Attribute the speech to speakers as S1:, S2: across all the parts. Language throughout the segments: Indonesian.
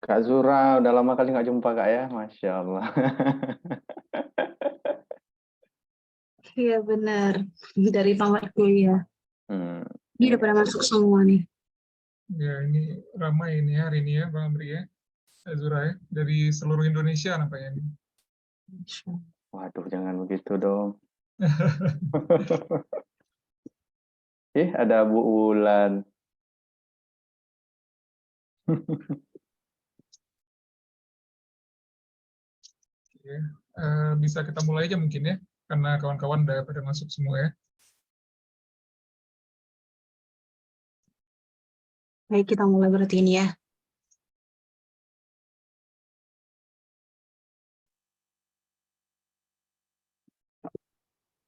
S1: Kak Zura, udah lama kali nggak jumpa Kak ya, Masya Allah.
S2: Iya benar, dari tamat kuliah.
S1: Hmm,
S2: Ini
S1: ini
S2: udah pada masuk semua nih.
S3: Ya, ini ramai ini hari ini ya, Bang Amri ya, Azura ya, dari seluruh Indonesia nampaknya ini.
S1: waduh jangan begitu dong. Ada Bu Ulan.
S3: Ya. Bisa kita mulai aja mungkin ya, karena kawan-kawan udah pada masuk semua ya.
S2: Baik, kita mulai berarti ini ya.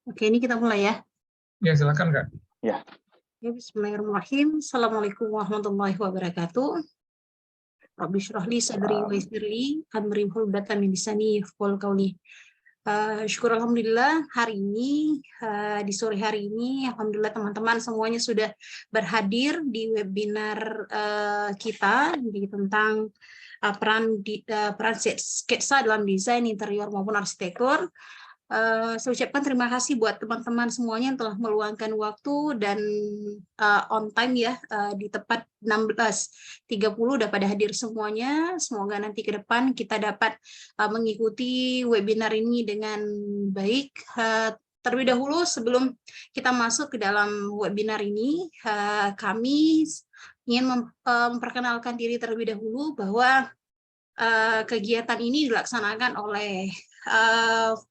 S2: Oke, ini kita mulai ya.
S3: Ya, silakan Kak.
S1: Ya,
S2: Ya, bismillahirrahmanirrahim. Assalamualaikum warahmatullahi wabarakatuh. Rabbi syrah li sadri wa yassir li amri wahlul min lisani yafqahu qawli. Syukur alhamdulillah hari ini di sore hari ini alhamdulillah teman-teman semuanya sudah berhadir di webinar kita tentang peran sketsa dalam desain interior maupun arsitektur. Saya ucapkan terima kasih buat teman-teman semuanya yang telah meluangkan waktu dan on time ya, di tepat 16.30 udah pada hadir semuanya. Semoga nanti ke depan kita dapat mengikuti webinar ini dengan baik. Terlebih dahulu sebelum kita masuk ke dalam webinar ini, kami ingin memperkenalkan diri terlebih dahulu bahwa kegiatan ini dilaksanakan oleh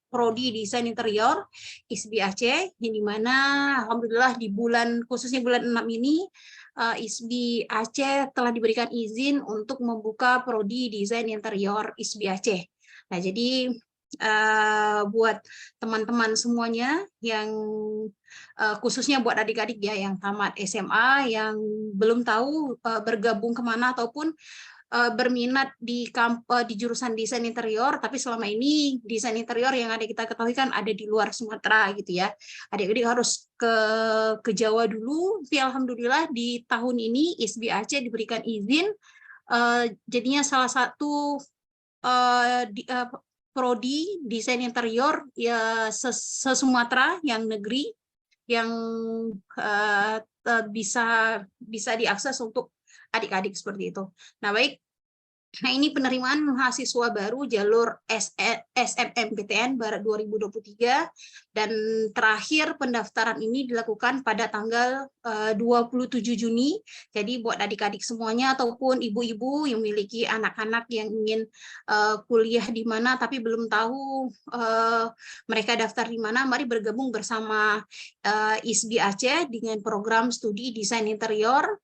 S2: Prodi Desain Interior ISBI Aceh, yang dimana alhamdulillah di khususnya bulan 6 ini ISBI Aceh telah diberikan izin untuk membuka Prodi Desain Interior ISBI Aceh. Nah, jadi buat teman-teman semuanya yang khususnya buat adik-adik ya yang tamat SMA, yang belum tahu bergabung kemana ataupun berminat di jurusan desain interior, tapi selama ini desain interior yang ada kita ketahui kan ada di luar Sumatera gitu ya. Adik-adik harus ke Jawa dulu. Tapi alhamdulillah di tahun ini ISBI Aceh diberikan izin, jadinya salah satu prodi desain interior ya se-Sumatera yang negeri yang bisa diakses untuk adik-adik seperti itu. Nah, baik. Nah, ini penerimaan mahasiswa baru jalur SNMPTN Barat 2023 dan terakhir pendaftaran ini dilakukan pada tanggal 27 Juni. Jadi buat adik-adik semuanya ataupun ibu-ibu yang memiliki anak-anak yang ingin kuliah di mana tapi belum tahu mereka daftar di mana, mari bergabung bersama ISBI Aceh dengan program studi desain interior.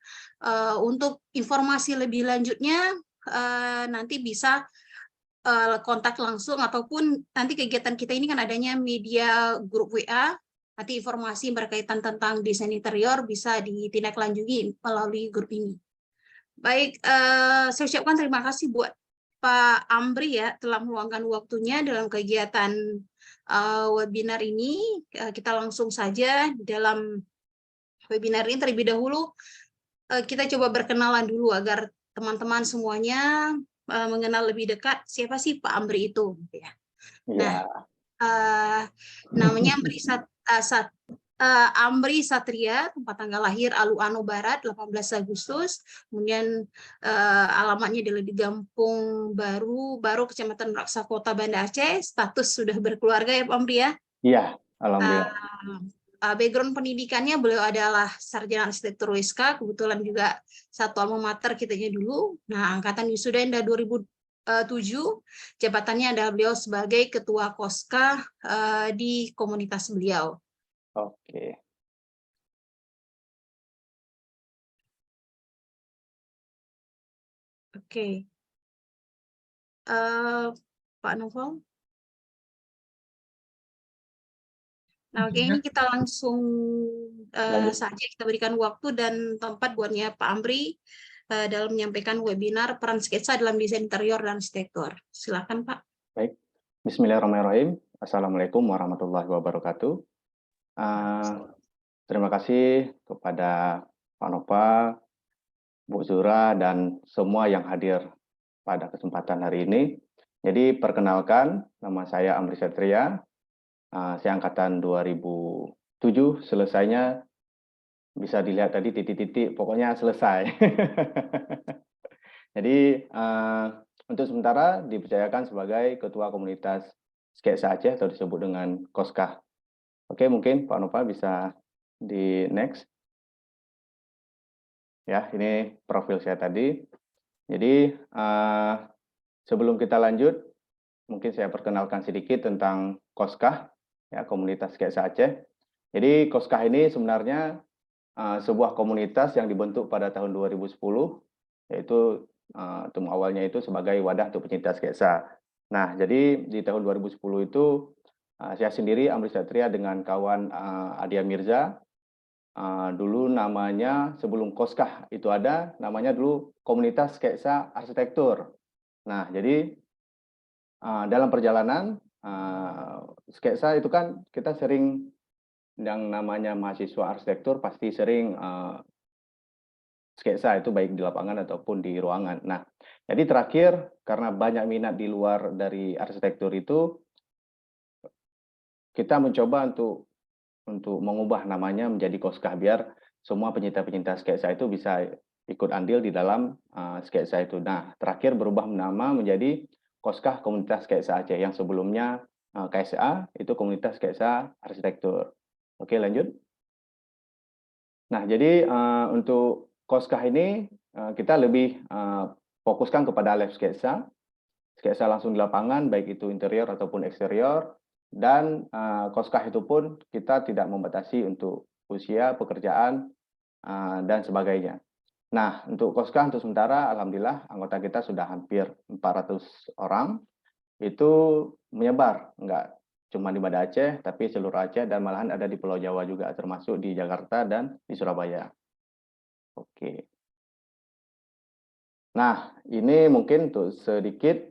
S2: Untuk informasi lebih lanjutnya nanti bisa kontak langsung ataupun nanti kegiatan kita ini kan adanya media grup WA, nanti informasi berkaitan tentang desain interior bisa ditindaklanjuti melalui grup ini. Baik, saya ucapkan terima kasih buat Pak Amri ya telah meluangkan waktunya dalam kegiatan webinar ini. Kita langsung saja dalam webinar ini. Terlebih dahulu kita coba berkenalan dulu agar teman-teman semuanya mengenal lebih dekat siapa sih Pak Amri itu. Nah, namanya Amri Satria, tempat tanggal lahir Aluano Barat 18 Agustus, kemudian alamatnya di Gampung Baru Kecamatan Raksa Kota Banda Aceh, status sudah berkeluarga ya Pak Amri ya?
S1: iya, alhamdulillah.
S2: Background pendidikannya beliau adalah sarjana arsitektur WSK, kebetulan juga satu alma mater kitanya dulu. Nah, angkatan wisuda Indah 2007, jabatannya adalah beliau sebagai ketua Koska di komunitas beliau.
S1: Oke.
S2: Oke. Pak Novel. Nah, oke, ini kita langsung saja kita berikan waktu dan tempat buatnya Pak Amri dalam menyampaikan webinar peran sketsa dalam desain interior dan arsitektur. Silakan Pak.
S1: Baik, Bismillahirrahmanirrahim. Assalamualaikum warahmatullahi wabarakatuh. Terima kasih kepada Pak Nova, Bu Zura, dan semua yang hadir pada kesempatan hari ini. Jadi perkenalkan, nama saya Amri Satria, saya angkatan 2007, selesainya bisa dilihat tadi titik-titik, pokoknya selesai. Jadi untuk sementara dipercayakan sebagai Ketua Komunitas Sketsa Aceh atau disebut dengan Koskah. Oke, mungkin Pak Nova bisa di next. Ya, ini profil saya tadi. Jadi sebelum kita lanjut, mungkin saya perkenalkan sedikit tentang Koskah, ya, Komunitas Sketsa Aceh. Jadi Koskah ini sebenarnya sebuah komunitas yang dibentuk pada tahun 2010, yaitu awalnya itu sebagai wadah untuk pecinta sketsa. Nah, jadi di tahun 2010 itu saya sendiri Amri Satria dengan kawan Adia Mirza, dulu namanya sebelum Koskah itu ada, namanya dulu Komunitas Sketsa Arsitektur. Nah, jadi dalam perjalanan sketsa itu kan kita sering, yang namanya mahasiswa arsitektur pasti sering sketsa itu baik di lapangan ataupun di ruangan. Nah, jadi terakhir karena banyak minat di luar dari arsitektur itu, kita mencoba untuk mengubah namanya menjadi Koskah biar semua pecinta-pecinta sketsa itu bisa ikut andil di dalam sketsa itu. Nah, terakhir berubah nama menjadi Koskah Komunitas Sketsa Aceh, yang sebelumnya KSA itu Komunitas Sketsa Arsitektur. Oke, lanjut. Nah, jadi untuk Koskah ini kita lebih fokuskan kepada lab sketsa, sketsa langsung di lapangan, baik itu interior ataupun eksterior, dan Koskah itu pun kita tidak membatasi untuk usia, pekerjaan, dan sebagainya. Nah, untuk Koskah untuk sementara, alhamdulillah anggota kita sudah hampir 400 orang, itu menyebar, enggak cuma di Banda Aceh, tapi seluruh Aceh, dan malahan ada di Pulau Jawa juga, termasuk di Jakarta dan di Surabaya. Oke. Nah, ini mungkin untuk sedikit.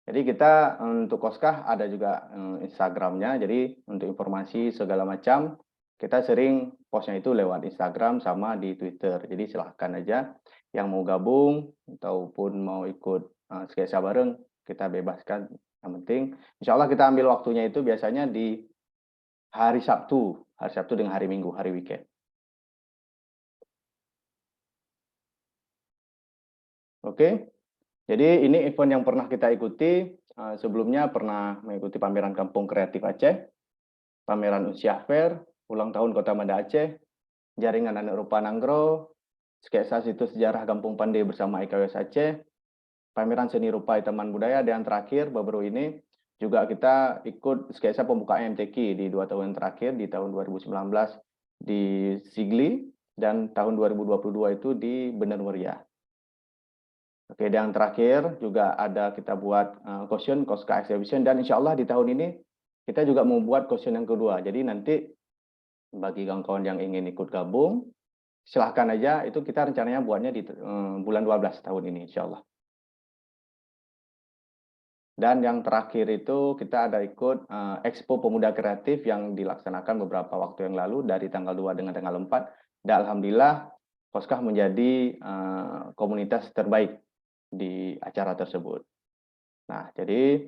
S1: Jadi kita untuk Koskah ada juga Instagramnya. Jadi untuk informasi segala macam, kita sering postnya itu lewat Instagram sama di Twitter. Jadi silahkan aja yang mau gabung ataupun mau ikut sketsa bareng, kita bebaskan. Yang penting, insya Allah kita ambil waktunya itu biasanya di hari Sabtu dengan hari Minggu, hari weekend. Oke, jadi ini event yang pernah kita ikuti. Sebelumnya pernah mengikuti pameran Kampung Kreatif Aceh, pameran Unsyiah Fair, ulang tahun Kota Banda Aceh, jaringan anak rupa Nanggro, sketsa situs sejarah Kampung Pandai bersama IKWS Aceh, pameran seni rupa Taman Budaya, dan terakhir baru ini juga kita ikut sketsa pembukaan MTQ di 2 tahun terakhir, di tahun 2019 di Sigli dan tahun 2022 itu di Bener Meriah. Oke, dan terakhir juga ada kita buat caution, Koskah Exhibition, dan insya Allah di tahun ini kita juga mau buat caution yang kedua. Jadi nanti bagi kawan-kawan yang ingin ikut gabung, silahkan aja, itu kita rencananya buatnya di bulan 12 tahun ini, insya Allah. Dan yang terakhir itu kita ada ikut Expo Pemuda Kreatif yang dilaksanakan beberapa waktu yang lalu dari tanggal 2 dengan tanggal 4. Dan alhamdulillah Koskah menjadi komunitas terbaik di acara tersebut. Nah, jadi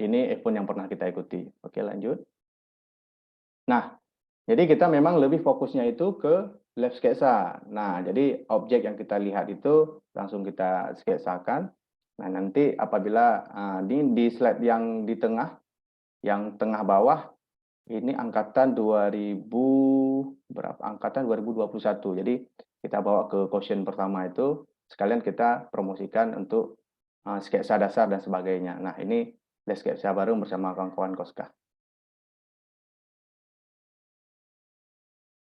S1: ini event yang pernah kita ikuti. Oke, lanjut. Nah, jadi kita memang lebih fokusnya itu ke lab sketsa. Nah, jadi objek yang kita lihat itu langsung kita sketsakan. Nah, nanti apabila di slide yang di tengah, yang tengah bawah, ini angkatan 2021. Jadi kita bawa ke caution pertama itu, sekalian kita promosikan untuk sketsa dasar dan sebagainya. Nah, ini sketsa baru bersama kawan-kawan Koskah.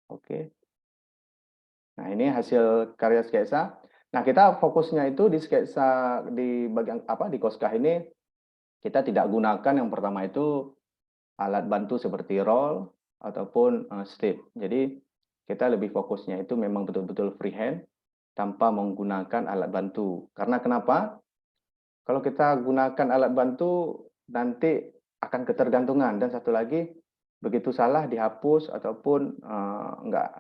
S1: Oke. Nah, ini hasil karya sketsa. Nah, kita fokusnya itu di sketsa di bagian di Koskah ini, kita tidak gunakan yang pertama itu alat bantu seperti roll ataupun strip. Jadi kita lebih fokusnya itu memang betul-betul freehand tanpa menggunakan alat bantu. Karena kenapa? Kalau kita gunakan alat bantu nanti akan ketergantungan, dan satu lagi begitu salah dihapus ataupun enggak.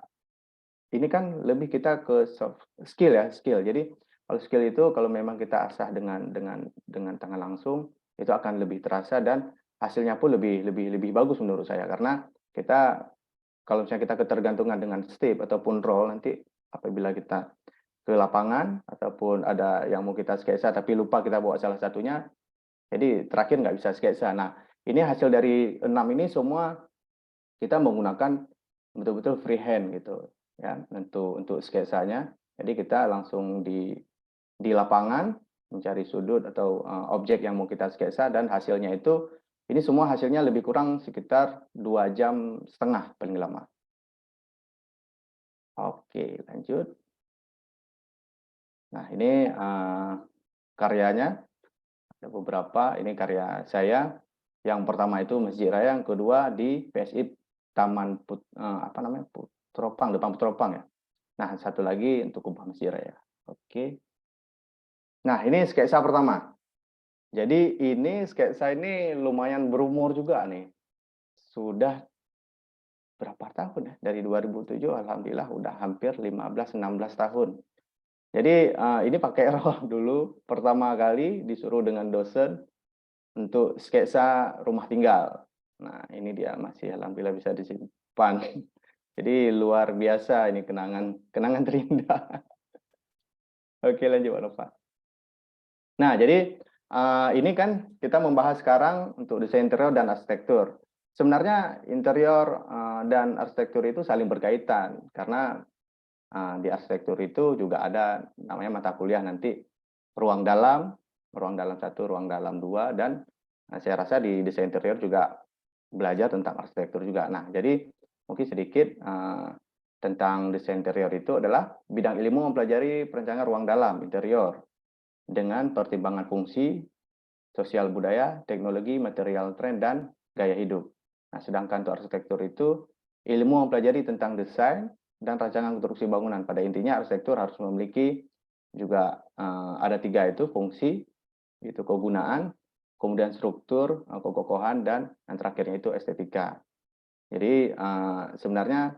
S1: Ini kan lebih kita ke soft skill ya, skill. Jadi Kalau skill itu kalau memang kita asah dengan tangan langsung, itu akan lebih terasa dan hasilnya pun lebih bagus menurut saya. Karena kita kalau misalnya kita ketergantungan dengan step ataupun roll, nanti apabila kita ke lapangan ataupun ada yang mau kita sketsa tapi lupa kita bawa salah satunya, jadi terakhir nggak bisa sketsa. Nah, ini hasil dari 6 ini semua kita menggunakan betul-betul freehand gitu ya untuk sketsanya. Jadi kita langsung di lapangan mencari sudut atau objek yang mau kita sketsa dan hasilnya itu ini semua hasilnya lebih kurang sekitar 2,5 jam paling lama. Oke, lanjut. Nah, ini karyanya ada beberapa. Ini karya saya. Yang pertama itu Masjid Raya, yang kedua di PSI Taman Putropang, depan Putropang ya. Nah, satu lagi untuk kubah Masjid Raya. Oke. Nah, ini sketsa pertama. Jadi ini sketsa ini lumayan berumur juga nih. Sudah berapa tahun ya? Dari 2007 alhamdulillah udah hampir 15-16 tahun. Jadi ini pakai roll dulu pertama kali disuruh dengan dosen untuk sketsa rumah tinggal. Nah, ini dia masih alhamdulillah bisa disimpan. Jadi luar biasa ini kenangan terindah. Oke, lanjut Pak Nova. Nah, jadi ini kan kita membahas sekarang untuk desain interior dan arsitektur. Sebenarnya interior dan arsitektur itu saling berkaitan karena di arsitektur itu juga ada namanya mata kuliah nanti ruang dalam 1, ruang dalam 2, dan saya rasa di desain interior juga belajar tentang arsitektur juga. Nah, jadi mungkin sedikit tentang desain interior itu adalah bidang ilmu mempelajari perencanaan ruang dalam interior dengan pertimbangan fungsi, sosial budaya, teknologi, material tren, dan gaya hidup. Nah, sedangkan untuk arsitektur itu ilmu mempelajari tentang desain dan rancangan konstruksi bangunan. Pada intinya arsitektur harus memiliki juga ada 3 itu, fungsi, itu kegunaan, kemudian struktur, kekokohan, dan yang terakhirnya itu estetika. Jadi sebenarnya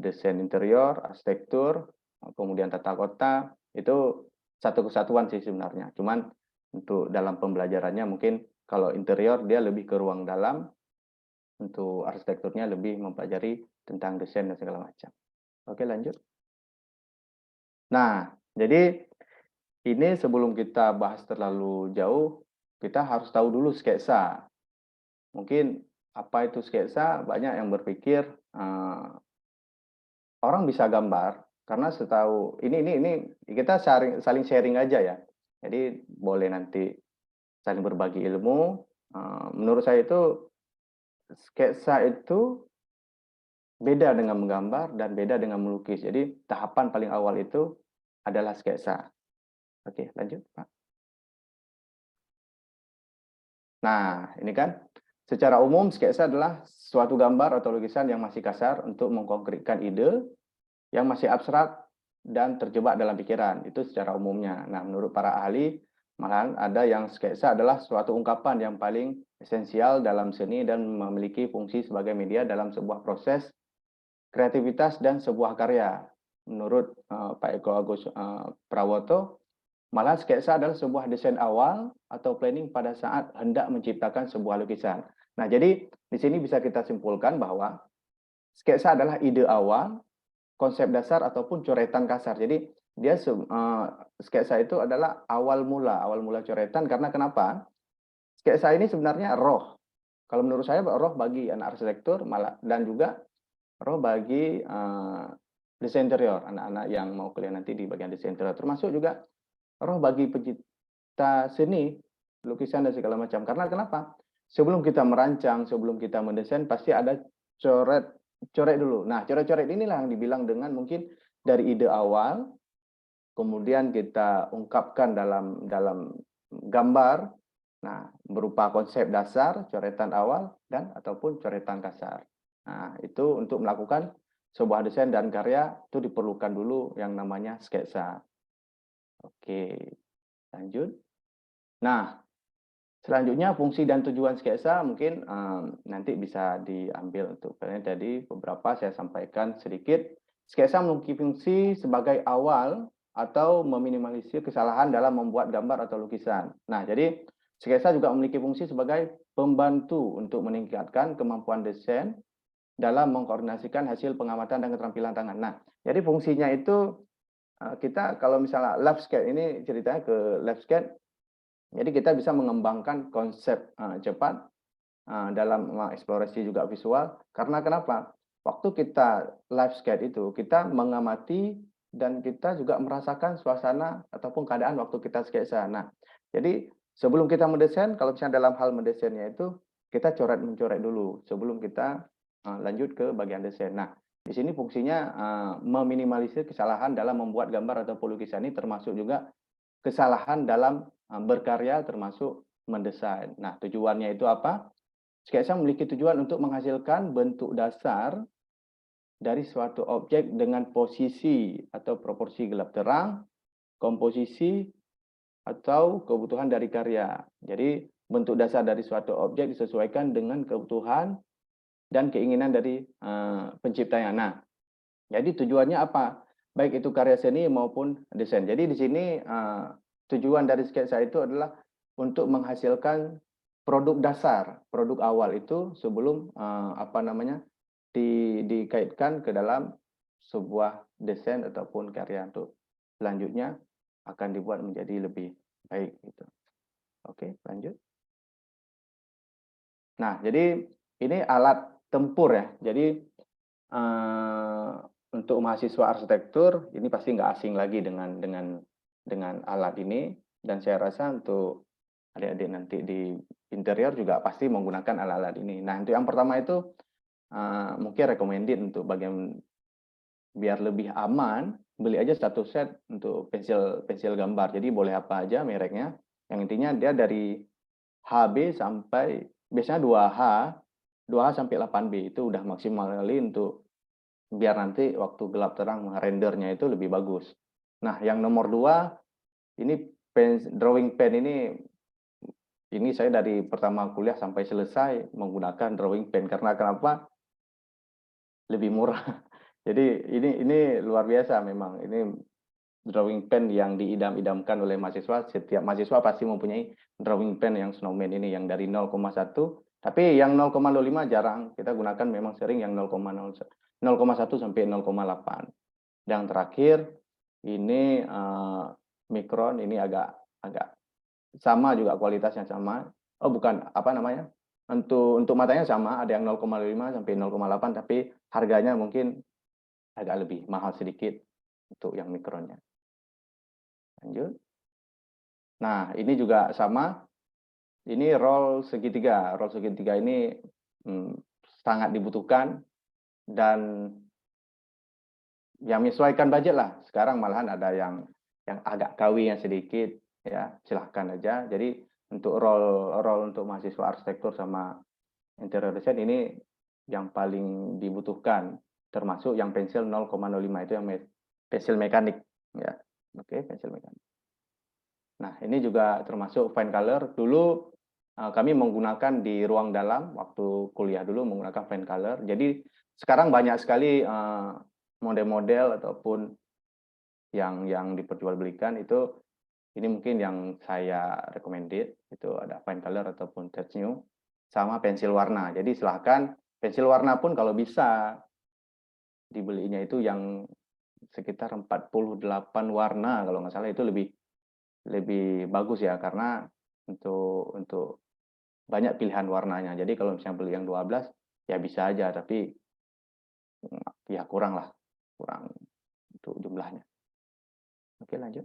S1: desain interior, arsitektur, kemudian tata kota itu satu kesatuan sih sebenarnya. Cuman untuk dalam pembelajarannya mungkin kalau interior dia lebih ke ruang dalam, untuk arsitekturnya lebih mempelajari tentang desain dan segala macam. Oke, lanjut. Nah, jadi ini sebelum kita bahas terlalu jauh, kita harus tahu dulu sketsa. Mungkin apa itu sketsa? Banyak yang berpikir orang bisa gambar karena setahu ini kita saling sharing aja ya. Jadi boleh nanti saling berbagi ilmu. Menurut saya itu sketsa itu beda dengan menggambar dan beda dengan melukis. Jadi tahapan paling awal itu adalah sketsa. Oke, lanjut, Pak. Nah, ini kan secara umum sketsa adalah suatu gambar atau lukisan yang masih kasar untuk mengkonkretkan ide yang masih abstrak dan terjebak dalam pikiran. Itu secara umumnya. Nah, menurut para ahli, malahan ada yang sketsa adalah suatu ungkapan yang paling esensial dalam seni dan memiliki fungsi sebagai media dalam sebuah proses kreativitas dan sebuah karya. Menurut Pak Eko Agus Prawoto, malah sketsa adalah sebuah desain awal atau planning pada saat hendak menciptakan sebuah lukisan. Nah, jadi di sini bisa kita simpulkan bahwa sketsa adalah ide awal, konsep dasar ataupun coretan kasar. Jadi dia sketsa itu adalah awal mula coretan. Karena kenapa? Sketsa ini sebenarnya roh. Kalau menurut saya roh bagi anak arsitektur malah dan juga roh bagi desain interior, anak-anak yang mau kuliah nanti di bagian desain interior, termasuk juga roh bagi pencipta seni, lukisan dan segala macam. Karena kenapa? Sebelum kita merancang, sebelum kita mendesain, pasti ada coret dulu. Nah, coret-coret inilah yang dibilang dengan mungkin dari ide awal, kemudian kita ungkapkan dalam gambar, nah berupa konsep dasar, coretan awal, dan ataupun coretan kasar. Nah, itu untuk melakukan sebuah desain dan karya itu diperlukan dulu yang namanya sketsa. Oke, lanjut. Nah, selanjutnya fungsi dan tujuan sketsa mungkin nanti bisa diambil untuk kalian. Jadi beberapa saya sampaikan sedikit. Sketsa memiliki fungsi sebagai awal atau meminimalisir kesalahan dalam membuat gambar atau lukisan. Nah, jadi sketsa juga memiliki fungsi sebagai pembantu untuk meningkatkan kemampuan desain dalam mengkoordinasikan hasil pengamatan dan keterampilan tangan. Nah, jadi fungsinya itu kita kalau misalnya lab sketch ini ceritanya ke lab sketch, jadi kita bisa mengembangkan konsep cepat dalam mengeksplorasi juga visual. Karena kenapa? Waktu kita live sketch itu, kita mengamati dan kita juga merasakan suasana ataupun keadaan waktu kita sketsa. Nah, jadi sebelum kita mendesain, kalau misalnya dalam hal mendesainnya itu, kita coret-mencoret dulu sebelum kita lanjut ke bagian desain. Nah, di sini fungsinya meminimalisir kesalahan dalam membuat gambar atau lukisan ini, termasuk juga kesalahan dalam berkarya, termasuk mendesain. Nah, tujuannya itu apa? Sketsa memiliki tujuan untuk menghasilkan bentuk dasar dari suatu objek dengan posisi atau proporsi gelap terang, komposisi, atau kebutuhan dari karya. Jadi, bentuk dasar dari suatu objek disesuaikan dengan kebutuhan dan keinginan dari penciptanya. Nah, jadi tujuannya apa? Baik itu karya seni maupun desain. Jadi di sini tujuan dari sketsa itu adalah untuk menghasilkan produk dasar, produk awal itu sebelum dikaitkan ke dalam sebuah desain ataupun karya untuk selanjutnya akan dibuat menjadi lebih baik gitu. Oke, lanjut. Nah, jadi ini alat tempur ya. Jadi untuk mahasiswa arsitektur ini pasti nggak asing lagi dengan alat ini, dan saya rasa untuk adik-adik nanti di interior juga pasti menggunakan alat-alat ini. Nah, untuk yang pertama itu mungkin recommended untuk bagian biar lebih aman, beli aja satu set untuk pensil gambar. Jadi boleh apa aja mereknya. Yang intinya dia dari HB sampai biasanya 2H sampai 8B itu udah maksimal kali untuk biar nanti waktu gelap terang rendernya itu lebih bagus. Nah, yang nomor 2 ini drawing pen ini saya dari pertama kuliah sampai selesai menggunakan drawing pen. Karena kenapa? Lebih murah. Jadi ini luar biasa memang. Ini drawing pen yang diidam-idamkan oleh mahasiswa. Setiap mahasiswa pasti mempunyai drawing pen yang snowman ini yang dari 0,1. Tapi yang 0,05 jarang. Kita gunakan memang sering yang 0,1 sampai 0,8. Yang terakhir ini Micron, ini agak sama juga kualitasnya sama. Oh bukan, apa namanya? Untuk matanya sama, ada yang 0,5 sampai 0,8, tapi harganya mungkin agak lebih mahal sedikit untuk yang Micronnya. Lanjut. Nah, ini juga sama. Ini roll segitiga. Roll segitiga ini sangat dibutuhkan dan yang menyesuaikan budget lah. Sekarang malahan ada yang agak KW-nya sedikit, ya silahkan aja. Jadi untuk roll untuk mahasiswa arsitektur sama interior design ini yang paling dibutuhkan, termasuk yang pensil 0,05 itu yang pensil mekanik, ya. Oke, pensil mekanik. Nah, ini juga termasuk fine color. Dulu kami menggunakan di ruang dalam waktu kuliah dulu menggunakan fine color. Jadi sekarang banyak sekali model-model ataupun yang diperjualbelikan itu, ini mungkin yang saya recommended itu ada fine color ataupun touch new sama pensil warna. Jadi silahkan pensil warna pun kalau bisa dibelinya itu yang sekitar 48 warna kalau nggak salah, itu lebih bagus ya, karena untuk banyak pilihan warnanya. Jadi kalau misalnya beli yang 12 ya bisa aja, tapi ya kurang untuk jumlahnya. Oke, lanjut.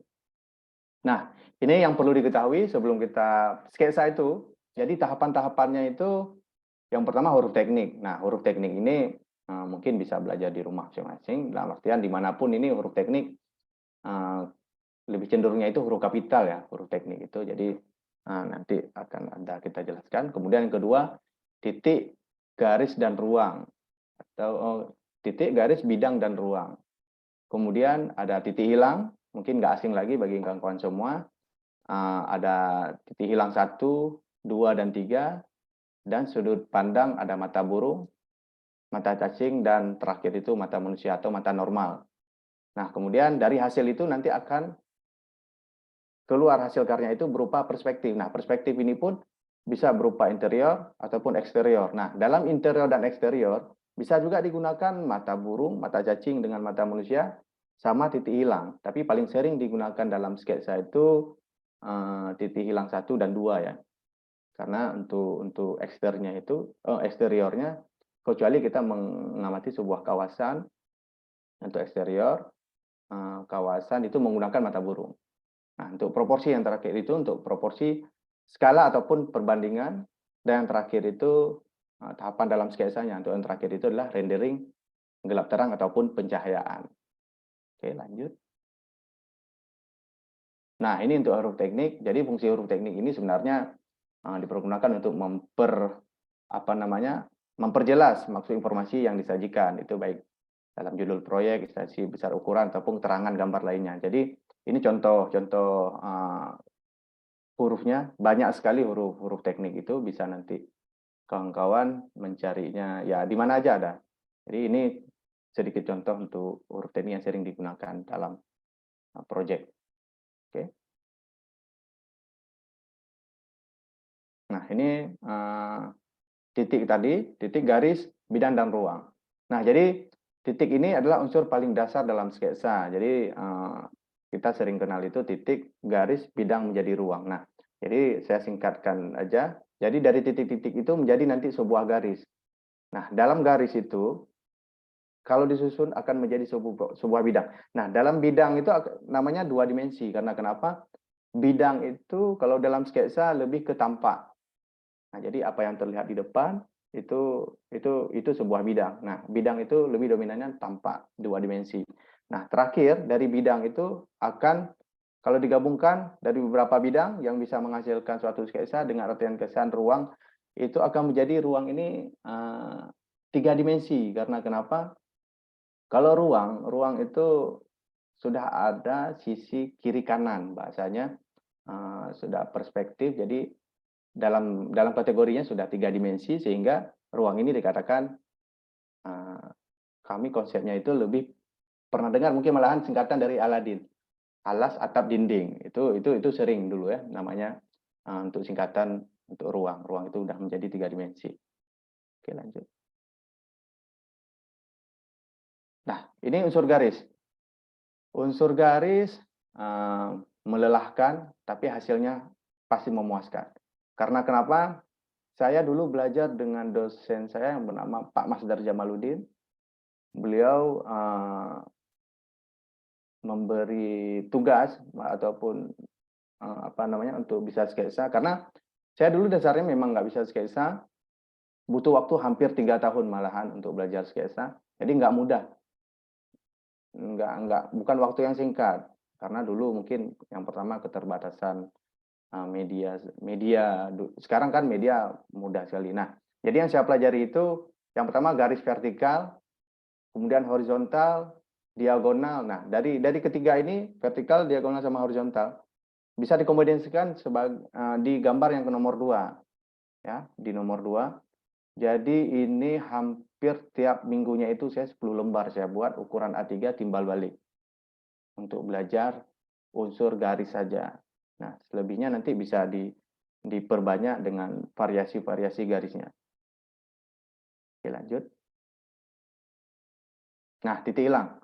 S1: Nah, ini yang perlu diketahui sebelum kita sketsa itu. Jadi tahapan-tahapannya itu yang pertama huruf teknik. Nah, huruf teknik ini mungkin bisa belajar di rumah masing-masing. Dalam artian dimanapun ini huruf teknik lebih cenderungnya itu huruf kapital ya, huruf teknik itu. Jadi nanti akan ada kita jelaskan. Kemudian yang kedua, titik, garis, dan ruang. Atau titik, garis, bidang, dan ruang. Kemudian ada titik hilang, mungkin nggak asing lagi bagi kawan-kawan semua. Ada titik hilang 1, 2, dan 3. Dan sudut pandang ada mata burung, mata cacing, dan terakhir itu mata manusia atau mata normal. Nah, kemudian dari hasil itu nanti akan keluar hasil karya itu berupa perspektif. Nah, perspektif ini pun bisa berupa interior ataupun eksterior. Nah, dalam interior dan eksterior bisa juga digunakan mata burung, mata cacing dengan mata manusia, sama titik hilang. Tapi paling sering digunakan dalam sketsa itu titik hilang 1 dan 2 ya. Karena untuk eksteriornya, kecuali kita mengamati sebuah kawasan untuk eksterior, kawasan itu menggunakan mata burung. Nah, untuk proporsi yang terakhir itu untuk proporsi skala ataupun perbandingan, dan yang terakhir itu tahapan dalam sketsanya. Untuk yang terakhir itu adalah rendering gelap terang ataupun pencahayaan. Oke, lanjut. Nah, ini untuk huruf teknik. Jadi fungsi huruf teknik ini sebenarnya dipergunakan untuk memperjelas maksud informasi yang disajikan. Itu baik dalam judul proyek, instansi besar ukuran, ataupun keterangan gambar lainnya. Jadi ini contoh-contoh hurufnya, banyak sekali huruf teknik itu, bisa nanti kawan-kawan mencarinya ya di mana aja ada. Jadi ini sedikit contoh untuk huruf teknik yang sering digunakan dalam proyek. Oke. Nah, ini titik tadi, titik, garis, bidang, dan ruang. Nah, jadi titik ini adalah unsur paling dasar dalam sketsa. Jadi kita sering kenal itu titik, garis, bidang, menjadi ruang. Nah, jadi saya singkatkan aja. Jadi dari titik-titik itu menjadi nanti sebuah garis. Nah, dalam garis itu, kalau disusun akan menjadi sebuah bidang. Nah, dalam bidang itu namanya 2 dimensi. Karena kenapa? Bidang itu kalau dalam sketsa lebih ke tampak. Nah, jadi apa yang terlihat di depan itu sebuah bidang. Nah, bidang itu lebih dominannya tampak 2 dimensi. Nah, terakhir dari bidang itu akan kalau digabungkan dari beberapa bidang yang bisa menghasilkan suatu sketsa dengan artian kesan ruang, itu akan menjadi ruang ini 3 dimensi. Karena kenapa? Kalau ruang itu sudah ada sisi kiri kanan, bahasanya sudah perspektif. Jadi dalam kategorinya sudah 3 dimensi, sehingga ruang ini dikatakan kami konsepnya itu lebih pernah dengar mungkin malahan singkatan dari Aladin, alas, atap, dinding. Itu sering dulu ya namanya untuk singkatan untuk ruang. Ruang itu sudah menjadi 3 dimensi. Oke, lanjut. Nah, ini unsur garis. Unsur garis melelahkan, tapi hasilnya pasti memuaskan. Karena kenapa? Saya dulu belajar dengan dosen saya yang bernama Pak Masdar Jamaluddin. Beliau memberi tugas ataupun untuk bisa sketsa. Karena saya dulu dasarnya memang nggak bisa sketsa, butuh waktu hampir 3 tahun malahan untuk belajar sketsa. Jadi nggak mudah, bukan waktu yang singkat. Karena dulu mungkin yang pertama keterbatasan media. Sekarang kan media mudah sekali. Nah, jadi yang saya pelajari itu yang pertama garis vertikal, kemudian horizontal, diagonal. Nah, dari ketiga ini, vertikal, diagonal, sama horizontal, bisa dikombinasikan di gambar yang ke nomor 2. Ya, di nomor 2. Jadi ini hampir tiap minggunya itu saya 10 lembar saya buat ukuran A3 timbal balik. Untuk belajar unsur garis saja. Nah, selebihnya nanti bisa diperbanyak dengan variasi-variasi garisnya. Oke, lanjut. Nah, titik hilang.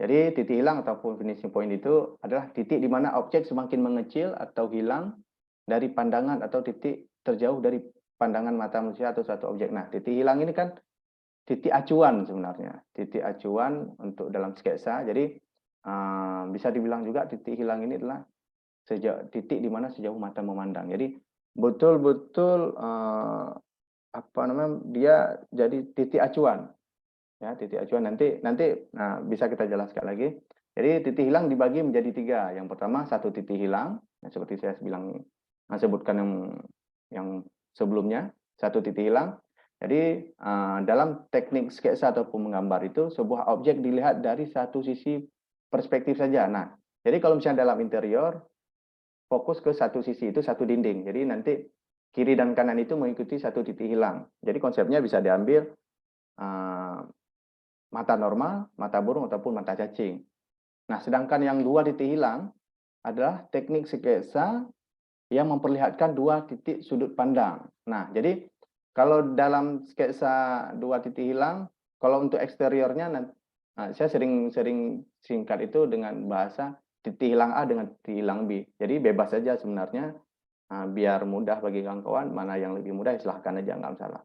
S1: Jadi titik hilang ataupun finishing point itu adalah titik di mana objek semakin mengecil atau hilang dari pandangan atau titik terjauh dari pandangan mata manusia atau suatu objek. Nah, titik hilang ini kan titik acuan sebenarnya. Titik acuan untuk dalam sketsa. Jadi bisa dibilang juga titik hilang ini adalah titik di mana sejauh mata memandang. Jadi betul-betul dia jadi titik acuan. Ya, titik acuan nanti bisa kita jelaskan lagi. Jadi titik hilang dibagi menjadi 3. Yang pertama satu titik hilang, seperti saya sebutkan yang sebelumnya, satu titik hilang. Jadi dalam teknik sketsa ataupun menggambar itu sebuah objek dilihat dari satu sisi perspektif saja. Nah, jadi kalau misalnya dalam interior fokus ke satu sisi, itu satu dinding. Jadi nanti kiri dan kanan itu mengikuti satu titik hilang. Jadi konsepnya bisa diambil mata normal, mata burung, ataupun mata cacing. Nah, sedangkan yang 2 titik hilang adalah teknik sketsa yang memperlihatkan 2 titik sudut pandang. Nah, jadi kalau dalam sketsa 2 titik hilang, kalau untuk eksteriornya saya sering singkat itu dengan bahasa titik hilang A dengan titik hilang B. Jadi bebas saja sebenarnya, biar mudah bagi kawan-kawan, mana yang lebih mudah silahkan aja, nggak masalah.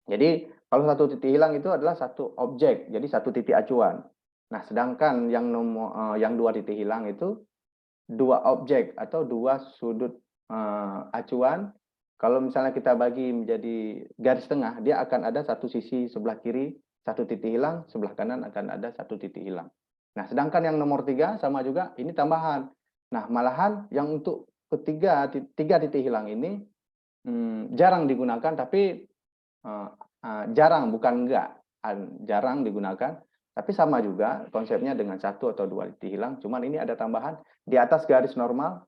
S1: Jadi kalau satu titik hilang itu adalah satu objek, jadi satu titik acuan. Nah, sedangkan yang 2 titik hilang itu 2 objek atau 2 sudut acuan. Kalau misalnya kita bagi menjadi garis tengah, dia akan ada satu sisi sebelah kiri, satu titik hilang, sebelah kanan akan ada satu titik hilang. Nah, sedangkan yang nomor 3 sama juga, ini tambahan. Nah, malahan yang untuk tiga titik hilang ini jarang digunakan, tapi jarang, bukan enggak, jarang digunakan, tapi sama juga konsepnya dengan 1 atau 2 titik hilang, cuman ini ada tambahan di atas garis normal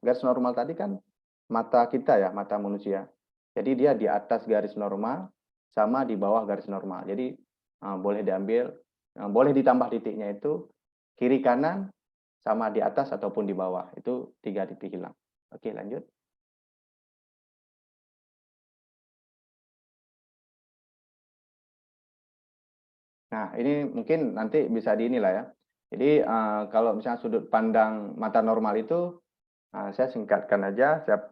S1: tadi kan mata kita ya, mata manusia. Jadi dia di atas garis normal sama di bawah garis normal. Jadi boleh diambil, boleh ditambah titiknya itu kiri kanan sama di atas ataupun di bawah. Itu 3 titik hilang. Oke, lanjut. Nah, ini mungkin nanti bisa di inilah ya. Jadi kalau misalnya sudut pandang mata normal itu saya singkatkan aja, saya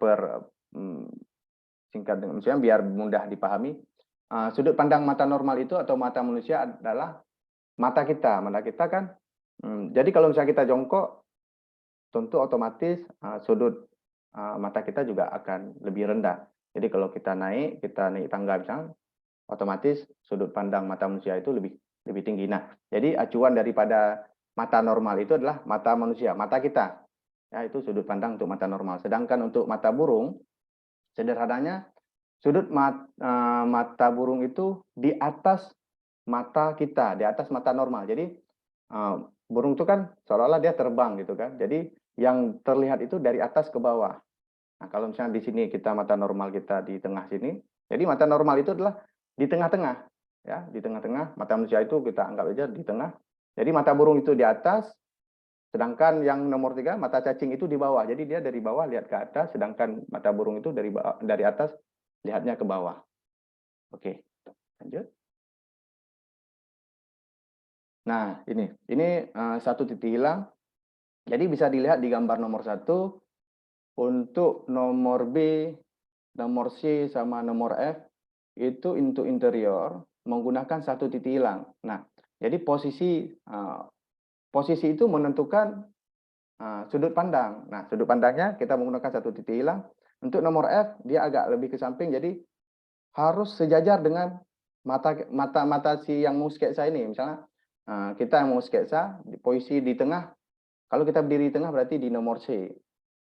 S1: singkat dengan misalnya biar mudah dipahami. Sudut pandang mata normal itu atau mata manusia adalah mata kita. Mata kita kan, jadi kalau misalnya kita jongkok, tentu otomatis sudut mata kita juga akan lebih rendah. Jadi kalau kita naik tangga misalnya, otomatis sudut pandang mata manusia itu lebih tinggi. Nah, jadi acuan daripada mata normal itu adalah mata manusia, mata kita. Ya, itu sudut pandang untuk mata normal. Sedangkan untuk mata burung, sederhananya sudut mata burung itu di atas mata kita, di atas mata normal. Jadi burung itu kan seolah-olah dia terbang gitu kan. Jadi yang terlihat itu dari atas ke bawah. Nah, kalau misalnya di sini kita mata normal kita di tengah sini, jadi mata normal itu adalah di tengah-tengah, ya, di tengah-tengah. Mata manusia itu kita anggap aja di tengah. Jadi mata burung itu di atas, sedangkan yang nomor 3 mata cacing itu di bawah. Jadi dia dari bawah lihat ke atas, sedangkan mata burung itu dari atas lihatnya ke bawah. Oke, lanjut. Nah, ini satu titik hilang. Jadi bisa dilihat di gambar nomor 1 untuk nomor B, nomor C sama nomor F itu untuk interior menggunakan satu titik hilang. Nah, jadi posisi itu menentukan sudut pandang. Nah, sudut pandangnya kita menggunakan satu titik hilang. Untuk nomor F dia agak lebih ke samping, jadi harus sejajar dengan mata si yang mau sketsa ini. Misalnya kita yang mau sketsa di posisi di tengah. Kalau kita berdiri di tengah berarti di nomor C.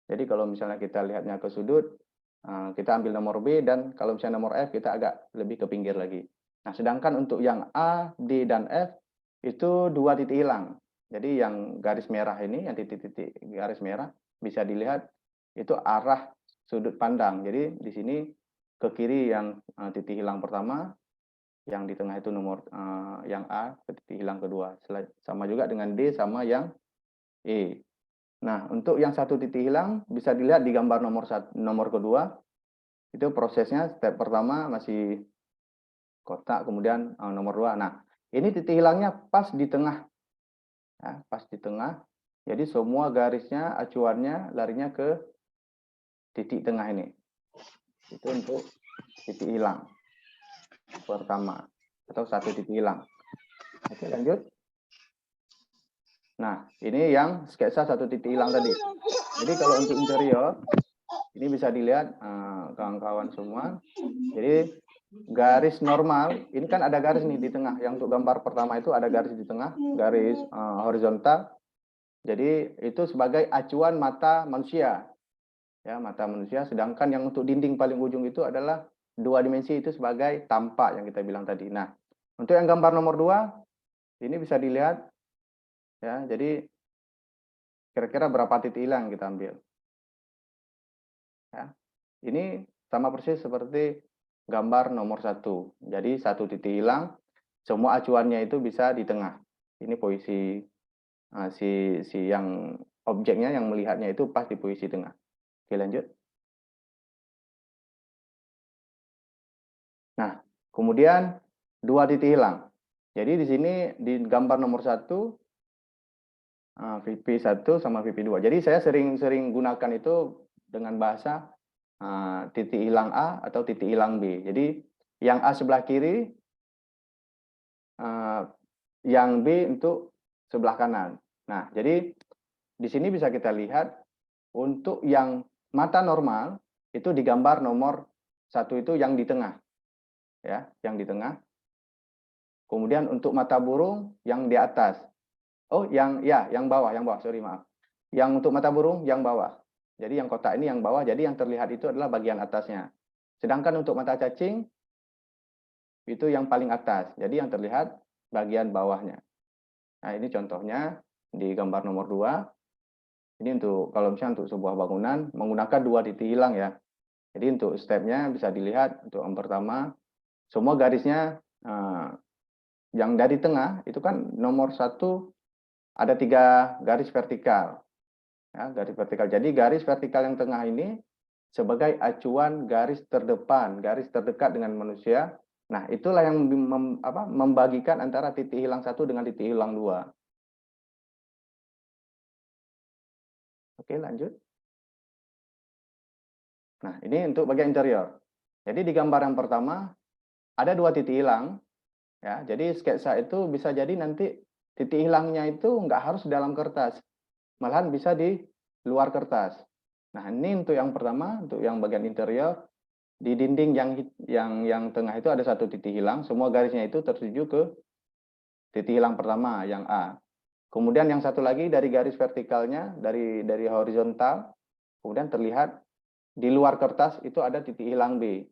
S1: Jadi kalau misalnya kita lihatnya ke sudut, kita ambil nomor B, dan kalau misalnya nomor F kita agak lebih ke pinggir lagi. Nah, sedangkan untuk yang A, D, dan F itu 2 titik hilang. Jadi yang garis merah ini, yang titik-titik garis merah, bisa dilihat itu arah sudut pandang. Jadi di sini ke kiri yang titik hilang pertama, yang di tengah itu yang A, titik hilang kedua. Sama juga dengan D sama yang E. Nah, untuk yang satu titik hilang bisa dilihat di gambar nomor kedua. Itu prosesnya, step pertama masih kotak, kemudian nomor 2. Nah, ini titik hilangnya pas di tengah. Ya, pas di tengah. Jadi semua garisnya, acuannya larinya ke titik tengah ini. Itu untuk titik hilang pertama atau satu titik hilang. Oke, lanjut. Nah, ini yang sketsa satu titik hilang tadi. Jadi kalau untuk interior, ini bisa dilihat kawan-kawan semua. Jadi garis normal, ini kan ada garis nih di tengah. Yang untuk gambar pertama itu ada garis di tengah, garis horizontal. Jadi itu sebagai acuan mata manusia. Ya, mata manusia. Sedangkan yang untuk dinding paling ujung itu adalah 2 dimensi, itu sebagai tampak yang kita bilang tadi. Nah, untuk yang gambar nomor 2, ini bisa dilihat. Ya, jadi kira-kira berapa titik hilang kita ambil. Ya, ini sama persis seperti gambar nomor 1. Jadi satu titik hilang, semua acuannya itu bisa di tengah. Ini posisi si yang objeknya yang melihatnya itu pas di posisi tengah. Oke, lanjut. Nah, kemudian 2 titik hilang. Jadi di sini di gambar nomor 1 VP1 sama VP2. Jadi saya sering gunakan itu dengan bahasa titik hilang A atau titik hilang B. Jadi yang A sebelah kiri, yang B untuk sebelah kanan. Nah, jadi di sini bisa kita lihat untuk yang mata normal itu digambar nomor 1 itu yang di tengah, ya, yang di tengah. Kemudian untuk mata burung yang di atas. Oh, yang bawah, sorry maaf. Yang untuk mata burung yang bawah. Jadi yang kotak ini yang bawah, jadi yang terlihat itu adalah bagian atasnya. Sedangkan untuk mata cacing itu yang paling atas. Jadi yang terlihat bagian bawahnya. Nah, ini contohnya di gambar nomor 2. Ini untuk kalau misalnya untuk sebuah bangunan menggunakan 2 titik hilang ya. Jadi untuk stepnya bisa dilihat untuk yang pertama semua garisnya yang dari tengah itu kan nomor 1 ada 3 garis vertikal. Ya, garis vertikal. Jadi garis vertikal yang tengah ini sebagai acuan garis terdepan, garis terdekat dengan manusia. Nah, itulah yang membagikan antara titik hilang 1 dengan titik hilang 2. Oke, lanjut. Nah, ini untuk bagian interior. Jadi di gambar yang pertama ada 2 titik hilang. Ya, jadi sketsa itu bisa jadi nanti titik hilangnya itu nggak harus dalam kertas, malahan bisa di luar kertas. Nah, ini untuk yang pertama, untuk yang bagian interior, di dinding yang tengah itu ada 1 titik hilang, semua garisnya itu tertuju ke titik hilang pertama yang A. Kemudian yang satu lagi dari garis vertikalnya, dari horizontal, kemudian terlihat di luar kertas itu ada titik hilang B.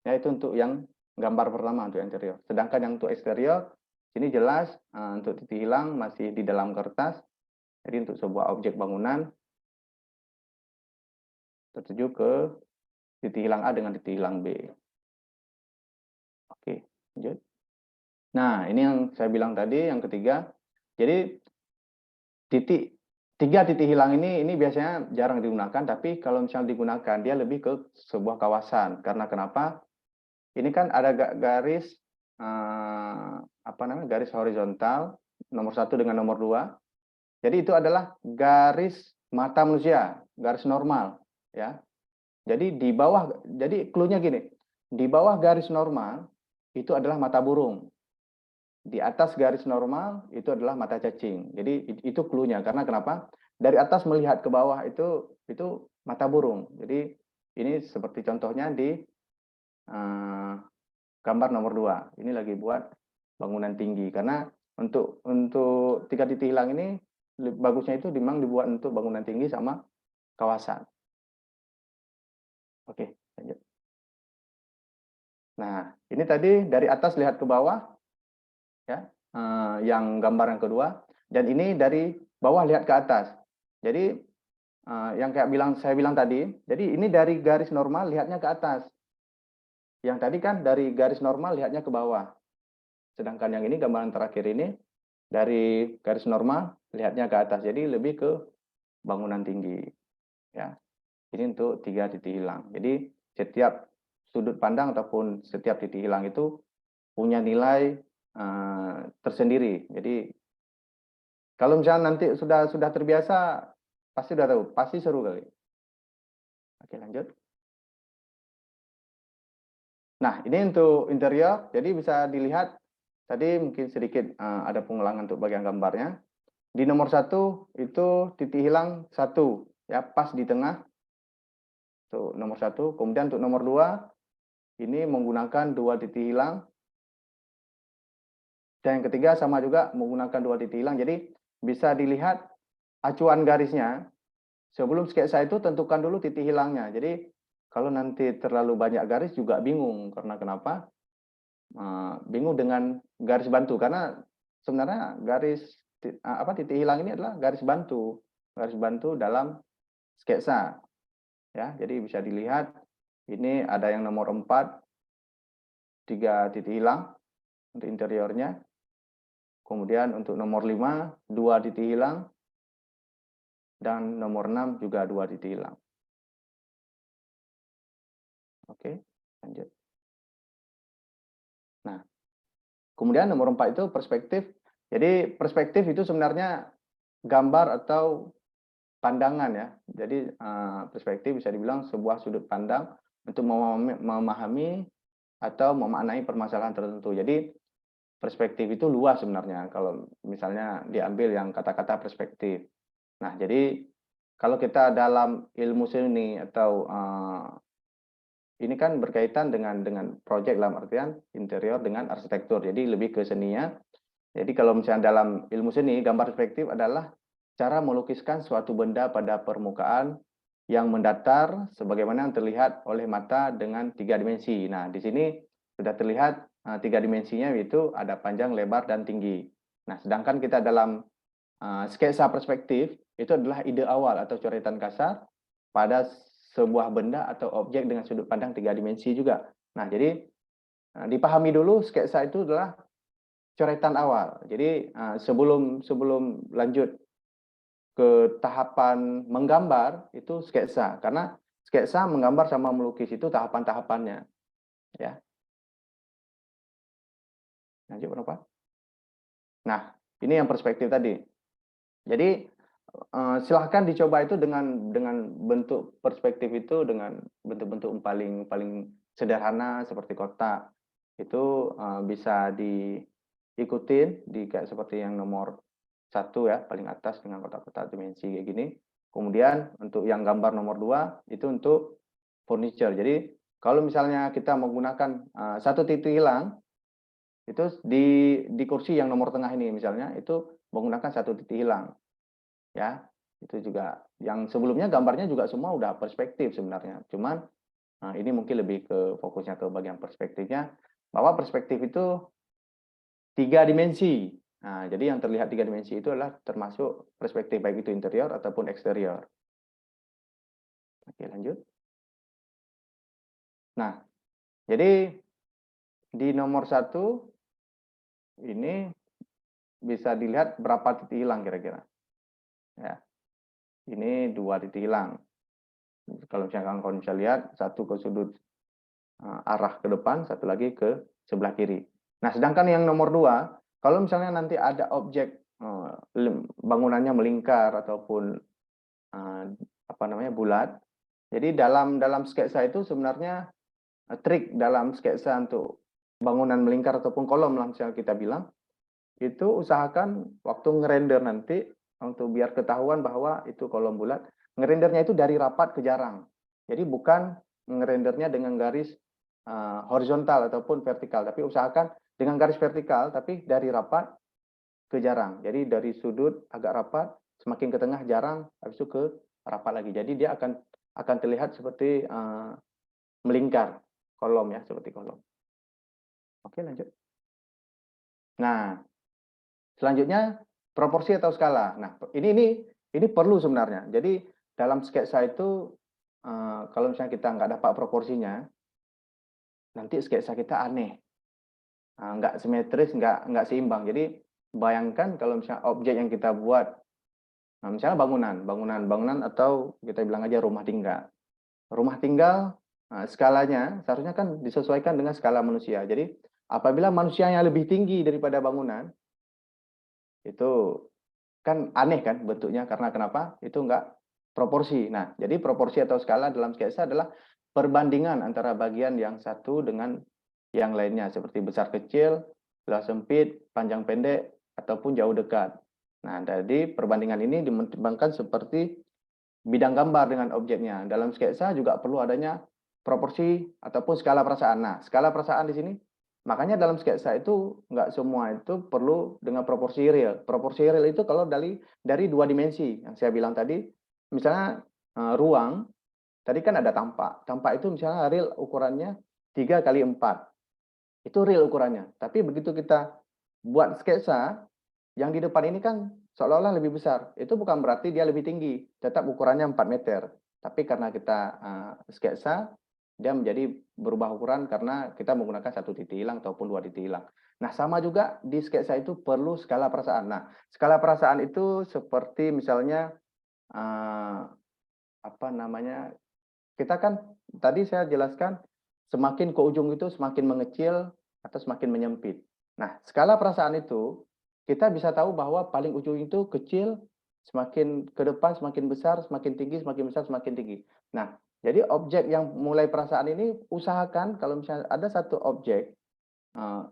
S1: Ya, itu untuk yang gambar pertama untuk interior. Sedangkan yang untuk eksterior, sini jelas untuk titik hilang masih di dalam kertas. Jadi untuk sebuah objek bangunan tertuju ke titik hilang A dengan titik hilang B. Oke, lanjut. Nah, ini yang saya bilang tadi, yang ketiga. Jadi 3 titik hilang ini biasanya jarang digunakan, tapi kalau misalnya digunakan, dia lebih ke sebuah kawasan. Karena kenapa? Ini kan ada garis garis horizontal nomor 1 dengan nomor 2. Jadi itu adalah garis mata manusia, garis normal, ya. Jadi di bawah, jadi clue-nya gini. Di bawah garis normal itu adalah mata burung. Di atas garis normal itu adalah mata cacing. Jadi itu clue-nya. Karena kenapa? Dari atas melihat ke bawah itu mata burung. Jadi ini seperti contohnya di gambar nomor 2. Ini lagi buat bangunan tinggi. Karena untuk 3 titik hilang ini bagusnya itu memang dibuat untuk bangunan tinggi sama kawasan. Oke, lanjut. Nah, ini tadi dari atas lihat ke bawah, ya, yang gambar yang kedua, dan ini dari bawah lihat ke atas. Jadi yang saya bilang tadi, jadi ini dari garis normal lihatnya ke atas. Yang tadi kan dari garis normal lihatnya ke bawah. Sedangkan yang ini gambaran terakhir ini dari garis normal lihatnya ke atas. Jadi lebih ke bangunan tinggi. Ya. Ini untuk 3 titik hilang. Jadi setiap sudut pandang ataupun setiap titik hilang itu punya nilai tersendiri. Jadi kalau misalnya nanti sudah terbiasa, pasti sudah tahu, pasti seru kali. Oke, lanjut. Nah, ini untuk interior, jadi bisa dilihat tadi mungkin sedikit ada pengulangan untuk bagian gambarnya. Di nomor 1 itu titik hilang 1, ya, pas di tengah. Tuh, nomor 1. Kemudian untuk nomor 2, ini menggunakan 2 titik hilang. Dan yang ketiga sama juga menggunakan 2 titik hilang. Jadi bisa dilihat acuan garisnya. Sebelum sketsa itu tentukan dulu titik hilangnya. Jadi kalau nanti terlalu banyak garis juga bingung. Karena kenapa? Bingung dengan garis bantu. Karena sebenarnya titik hilang ini adalah garis bantu dalam sketsa. Ya, jadi bisa dilihat ini ada yang nomor 4, 3 titik hilang untuk interiornya. Kemudian untuk nomor 5, 2 titik hilang. Dan nomor 6 juga 2 titik hilang. Oke, lanjut. Nah, kemudian nomor 4 itu perspektif. Jadi perspektif itu sebenarnya gambar atau pandangan ya. Jadi perspektif bisa dibilang sebuah sudut pandang untuk memahami atau memaknai permasalahan tertentu. Jadi perspektif itu luas sebenarnya kalau misalnya diambil yang kata-kata perspektif. Nah, jadi kalau kita dalam ilmu seni atau ini kan berkaitan dengan proyek dalam artian interior dengan arsitektur. Jadi lebih ke seninya. Jadi kalau misalnya dalam ilmu seni, gambar perspektif adalah cara melukiskan suatu benda pada permukaan yang mendatar sebagaimana yang terlihat oleh mata dengan 3 dimensi. Nah, di sini sudah terlihat 3 dimensinya, yaitu ada panjang, lebar, dan tinggi. Nah, sedangkan kita dalam sketsa perspektif itu adalah ide awal atau coretan kasar pada sebuah benda atau objek dengan sudut pandang 3 dimensi juga. Nah, jadi dipahami dulu sketsa itu adalah coretan awal. Jadi sebelum lanjut ke tahapan menggambar itu sketsa, karena sketsa menggambar sama melukis itu tahapan-tahapannya, ya. Lanjut berapa? Nah, ini yang perspektif tadi. Jadi silahkan dicoba itu dengan bentuk perspektif itu dengan bentuk-bentuk paling sederhana seperti kotak. Itu bisa diikutin di kayak seperti yang nomor 1 ya, paling atas dengan kotak-kotak dimensi kayak gini. Kemudian untuk yang gambar nomor 2 itu untuk furniture. Jadi kalau misalnya kita menggunakan 1 titik hilang itu di kursi yang nomor tengah ini misalnya itu menggunakan 1 titik hilang. Ya, itu juga yang sebelumnya gambarnya juga semua udah perspektif sebenarnya. Cuman ini mungkin lebih ke fokusnya ke bagian perspektifnya, bahwa perspektif itu 3 dimensi. Nah, jadi yang terlihat 3 dimensi itu adalah termasuk perspektif baik itu interior ataupun eksterior. Oke, lanjut. Nah, jadi di nomor 1 ini bisa dilihat berapa titik hilang kira-kira. Ya. Ini 2 titik hilang. Kalau misalkan kalian bisa lihat, 1 ke sudut arah ke depan, 1 lagi ke sebelah kiri. Nah, sedangkan yang nomor 2, kalau misalnya nanti ada objek bangunannya melingkar ataupun apa namanya bulat, jadi dalam sketsa itu sebenarnya trik dalam sketsa untuk bangunan melingkar ataupun kolom misalnya kita bilang, itu usahakan waktu ngerender nanti untuk biar ketahuan bahwa itu kolom bulat, ngerendernya itu dari rapat ke jarang. Jadi bukan ngerendernya dengan garis horizontal ataupun vertikal, tapi usahakan dengan garis vertikal tapi dari rapat ke jarang. Jadi dari sudut agak rapat, semakin ke tengah jarang, habis itu ke rapat lagi. Jadi dia akan terlihat seperti melingkar kolom ya, seperti kolom. Oke, lanjut. Nah, selanjutnya proporsi atau skala. Nah, ini perlu sebenarnya. Jadi dalam sketsa itu kalau misalnya kita nggak dapat proporsinya, nanti sketsa kita aneh, nggak simetris, nggak seimbang. Jadi bayangkan kalau misalnya objek yang kita buat, misalnya bangunan atau kita bilang aja rumah tinggal. Rumah tinggal skalanya seharusnya kan disesuaikan dengan skala manusia. Jadi apabila manusianya lebih tinggi daripada bangunan, itu kan aneh kan bentuknya, karena kenapa? Itu enggak proporsi. Nah, jadi proporsi atau skala dalam sketsa adalah perbandingan antara bagian yang satu dengan yang lainnya, seperti besar kecil, luas sempit, panjang pendek, ataupun jauh dekat. Nah, jadi perbandingan ini dimetimbangkan seperti bidang gambar dengan objeknya. Dalam sketsa juga perlu adanya proporsi ataupun skala perasaan. Nah, skala perasaan di sini, makanya dalam sketsa itu nggak semua itu perlu dengan proporsi real. Proporsi real itu kalau dari 2 dimensi yang saya bilang tadi, misalnya ruang, tadi kan ada tampak. Tampak itu misalnya real ukurannya 3 kali 4. Itu real ukurannya. Tapi begitu kita buat sketsa, yang di depan ini kan seolah-olah lebih besar. Itu bukan berarti dia lebih tinggi. Tetap ukurannya 4 meter. Tapi karena kita sketsa, dia menjadi berubah ukuran karena kita menggunakan 1 titik hilang ataupun 2 titik hilang. Nah, sama juga di sketsa itu perlu skala perasaan. Nah, skala perasaan itu seperti misalnya, apa namanya, kita kan tadi saya jelaskan semakin ke ujung itu semakin mengecil atau semakin menyempit. Nah, skala perasaan itu kita bisa tahu bahwa paling ujung itu kecil, semakin ke depan semakin besar, semakin tinggi, semakin besar, semakin tinggi. Nah, jadi objek yang mulai perasaan ini usahakan kalau misalnya ada satu objek, eee,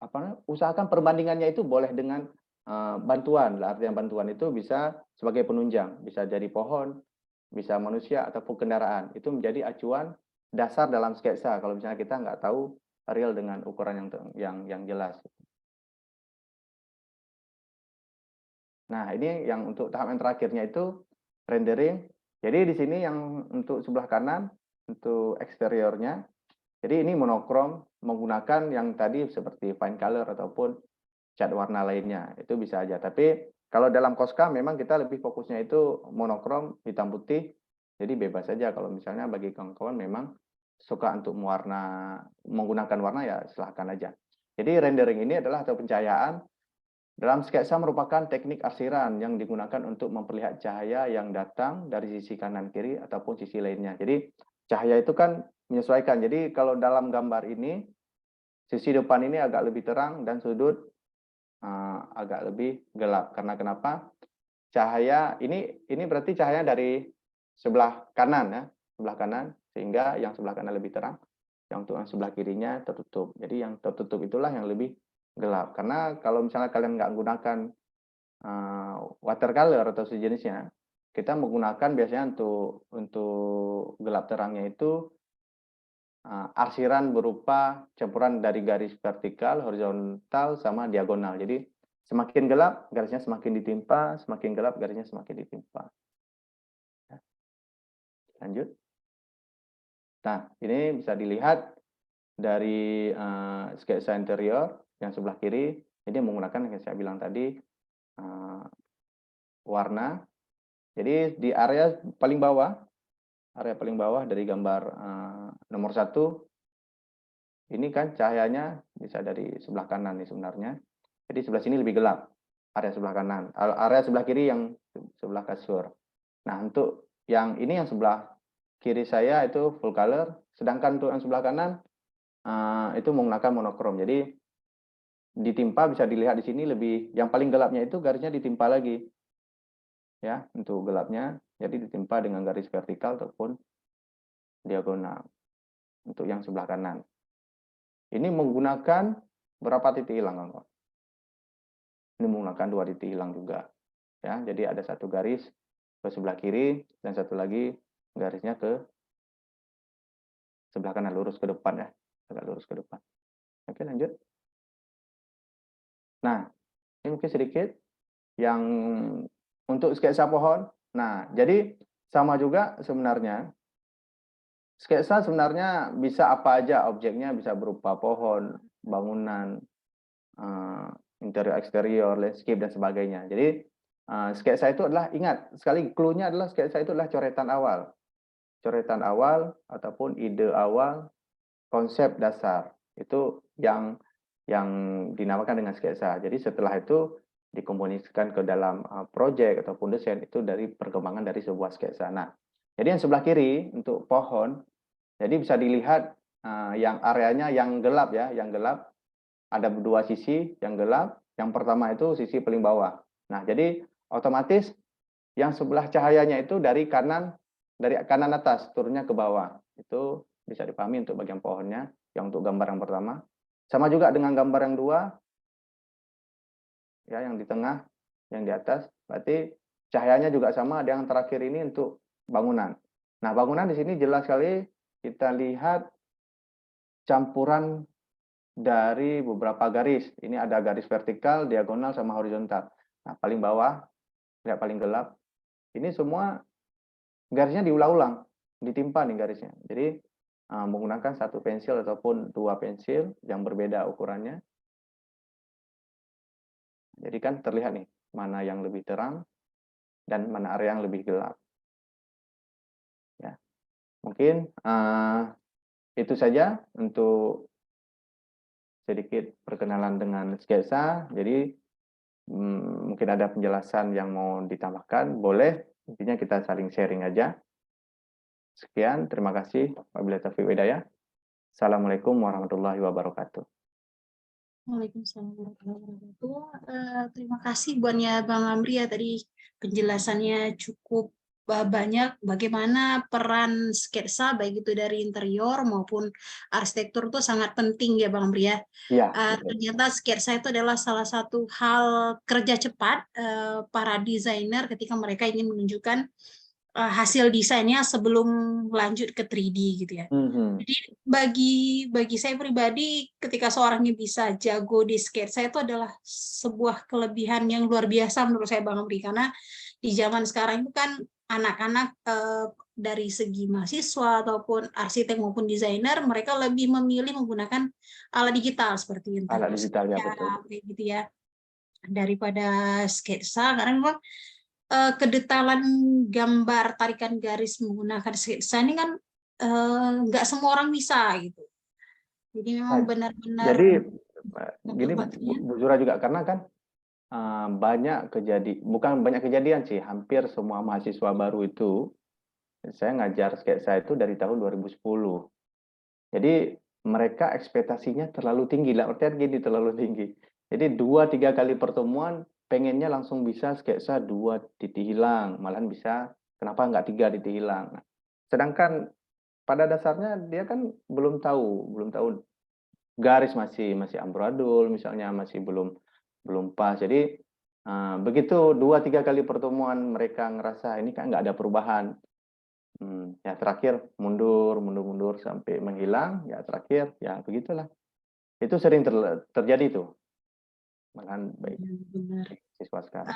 S1: apa namanya, usahakan perbandingannya itu boleh dengan, bantuan. Artinya bantuan itu bisa sebagai penunjang, bisa jadi pohon, bisa manusia ataupun kendaraan. Itu menjadi acuan dasar dalam sketsa kalau misalnya kita nggak tahu real dengan ukuran yang jelas. Nah, ini yang untuk tahap yang terakhirnya itu rendering. Jadi di sini yang untuk sebelah kanan, untuk eksteriornya, jadi ini monokrom menggunakan yang tadi seperti fine color ataupun cat warna lainnya, itu bisa aja. Tapi kalau dalam Koska memang kita lebih fokusnya itu monokrom, hitam putih, jadi bebas saja kalau misalnya bagi kawan-kawan memang suka untuk menggunakan warna ya silahkan aja. Jadi rendering ini adalah atau pencahayaan dalam sketsa merupakan teknik arsiran yang digunakan untuk memperlihat cahaya yang datang dari sisi kanan kiri ataupun sisi lainnya. Jadi cahaya itu kan menyesuaikan. Jadi kalau dalam gambar ini sisi depan ini agak lebih terang dan sudut agak lebih gelap. Karena kenapa? Cahaya ini berarti cahaya dari sebelah kanan ya, sebelah kanan sehingga yang sebelah kanan lebih terang, yang untuk yang sebelah kirinya tertutup. Jadi yang tertutup itulah yang lebih gelap. Karena kalau misalnya kalian nggak menggunakan watercolor atau sejenisnya, kita menggunakan biasanya untuk gelap terangnya itu arsiran berupa campuran dari garis vertikal, horizontal, sama diagonal. Jadi semakin gelap garisnya semakin ditimpa, semakin gelap garisnya semakin ditimpa. Ya, lanjut. Nah, ini bisa dilihat dari sketsa interior yang sebelah kiri, ini menggunakan yang saya bilang tadi warna. Jadi di area paling bawah dari gambar nomor 1, ini kan cahayanya bisa dari sebelah kanan nih sebenarnya. Jadi sebelah sini lebih gelap, area sebelah kanan. Area sebelah kiri yang sebelah kasur. Nah, untuk yang ini yang sebelah kiri saya itu full color, sedangkan untuk yang sebelah kanan itu menggunakan monokrom. Jadi ditimpa bisa dilihat di sini lebih yang paling gelapnya itu garisnya ditimpa lagi. Ya, untuk gelapnya jadi ditimpa dengan garis vertikal ataupun diagonal untuk yang sebelah kanan. Ini menggunakan berapa titik hilang, kawan? Ini menggunakan 2 titik hilang juga. Ya, jadi ada satu garis ke sebelah kiri dan satu lagi garisnya ke sebelah kanan, lurus ke depan ya, agak lurus ke depan. Oke, lanjut. Nah, ini mungkin sedikit yang untuk sketsa pohon. Nah, jadi sama juga sebenarnya. Sketsa sebenarnya bisa apa aja objeknya, bisa berupa pohon, bangunan, interior, eksterior, landscape dan sebagainya. Jadi sketsa itu adalah ingat sekali clue-nya adalah sketsa itu adalah coretan awal. Coretan awal ataupun ide awal, konsep dasar. Itu yang dinamakan dengan sketsa. Jadi setelah itu dikomponisikan ke dalam proyek ataupun desain itu dari perkembangan dari sebuah sketsa. Nah, jadi yang sebelah kiri untuk pohon, jadi bisa dilihat yang areanya yang gelap ya, yang gelap ada 2 sisi yang gelap. Yang pertama itu sisi paling bawah. Nah, jadi otomatis yang sebelah cahayanya itu dari kanan atas turunnya ke bawah. Itu bisa dipahami untuk bagian pohonnya yang untuk gambar yang pertama. Sama juga dengan gambar yang 2 ya, yang di tengah, yang di atas. Berarti cahayanya juga sama, ada yang terakhir ini untuk bangunan. Nah, bangunan di sini jelas sekali kita lihat campuran dari beberapa garis. Ini ada garis vertikal, diagonal, sama horizontal. Nah, paling bawah, lihat paling gelap. Ini semua garisnya diulang-ulang, ditimpa nih garisnya. Jadi menggunakan 1 pensil ataupun 2 pensil yang berbeda ukurannya. Jadi kan terlihat nih, mana yang lebih terang dan mana area yang lebih gelap. Ya, mungkin itu saja untuk sedikit perkenalan dengan sketsa. Jadi mungkin ada penjelasan yang mau ditambahkan, boleh. Intinya kita saling sharing aja. Sekian, terima kasih. Wabillahi taufiq wal hidayah. Assalamualaikum warahmatullahi wabarakatuh.
S2: Waalaikumsalam warahmatullahi wabarakatuh. Terima kasih buatnya Bang Amri ya, tadi penjelasannya cukup banyak bagaimana peran sketsa baik itu dari interior maupun arsitektur itu sangat penting ya Bang Amri ya.
S1: Iya, betul.
S2: Ternyata sketsa itu adalah salah satu hal kerja cepat para desainer ketika mereka ingin menunjukkan hasil desainnya sebelum lanjut ke 3D gitu ya. Jadi bagi saya pribadi, ketika seorangnya bisa jago di sketsa itu adalah sebuah kelebihan yang luar biasa menurut saya Bang Amri, karena di zaman sekarang itu kan anak-anak dari segi mahasiswa ataupun arsitek maupun desainer, mereka lebih memilih menggunakan alat digital seperti
S1: Alat digital ya, betul.
S2: kayak gitu ya, daripada sketsa, karena memang kedetalan gambar tarikan garis menggunakan sketsa ini kan nggak semua orang bisa gitu. Jadi memang benar-benar
S1: Jadi gini
S2: memperhatikan.
S1: Bu Zura juga, karena kan banyak bukan banyak kejadian sih, hampir semua mahasiswa baru itu, saya ngajar sketsa itu dari tahun 2010. Jadi mereka ekspektasinya terlalu tinggi lah, artinya gini, terlalu tinggi. Jadi 2-3 kali pertemuan pengennya langsung bisa sketsa 2 titik hilang, malahan bisa kenapa nggak 3 titik hilang. Nah, sedangkan pada dasarnya dia kan belum tahu garis masih amburadul misalnya, masih belum pas. Jadi begitu 2-3 kali pertemuan mereka ngerasa ini kan nggak ada perubahan. Ya terakhir mundur sampai menghilang, ya terakhir ya begitulah. Itu sering terjadi tuh. Malahan baik
S2: Benar.
S1: siswa sekarang.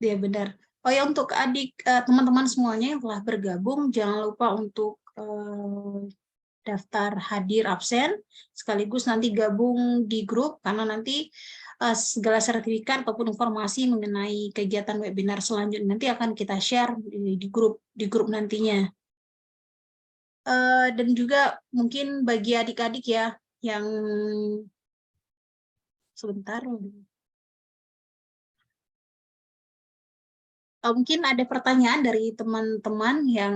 S2: Ya benar. Oh ya, untuk teman-teman semuanya yang telah bergabung, jangan lupa untuk daftar hadir absen, sekaligus nanti gabung di grup, karena nanti segala sertifikat ataupun informasi mengenai kegiatan webinar selanjutnya nanti akan kita share di grup nantinya. Dan juga mungkin bagi adik-adik ya yang sebentar, mungkin ada pertanyaan dari teman-teman yang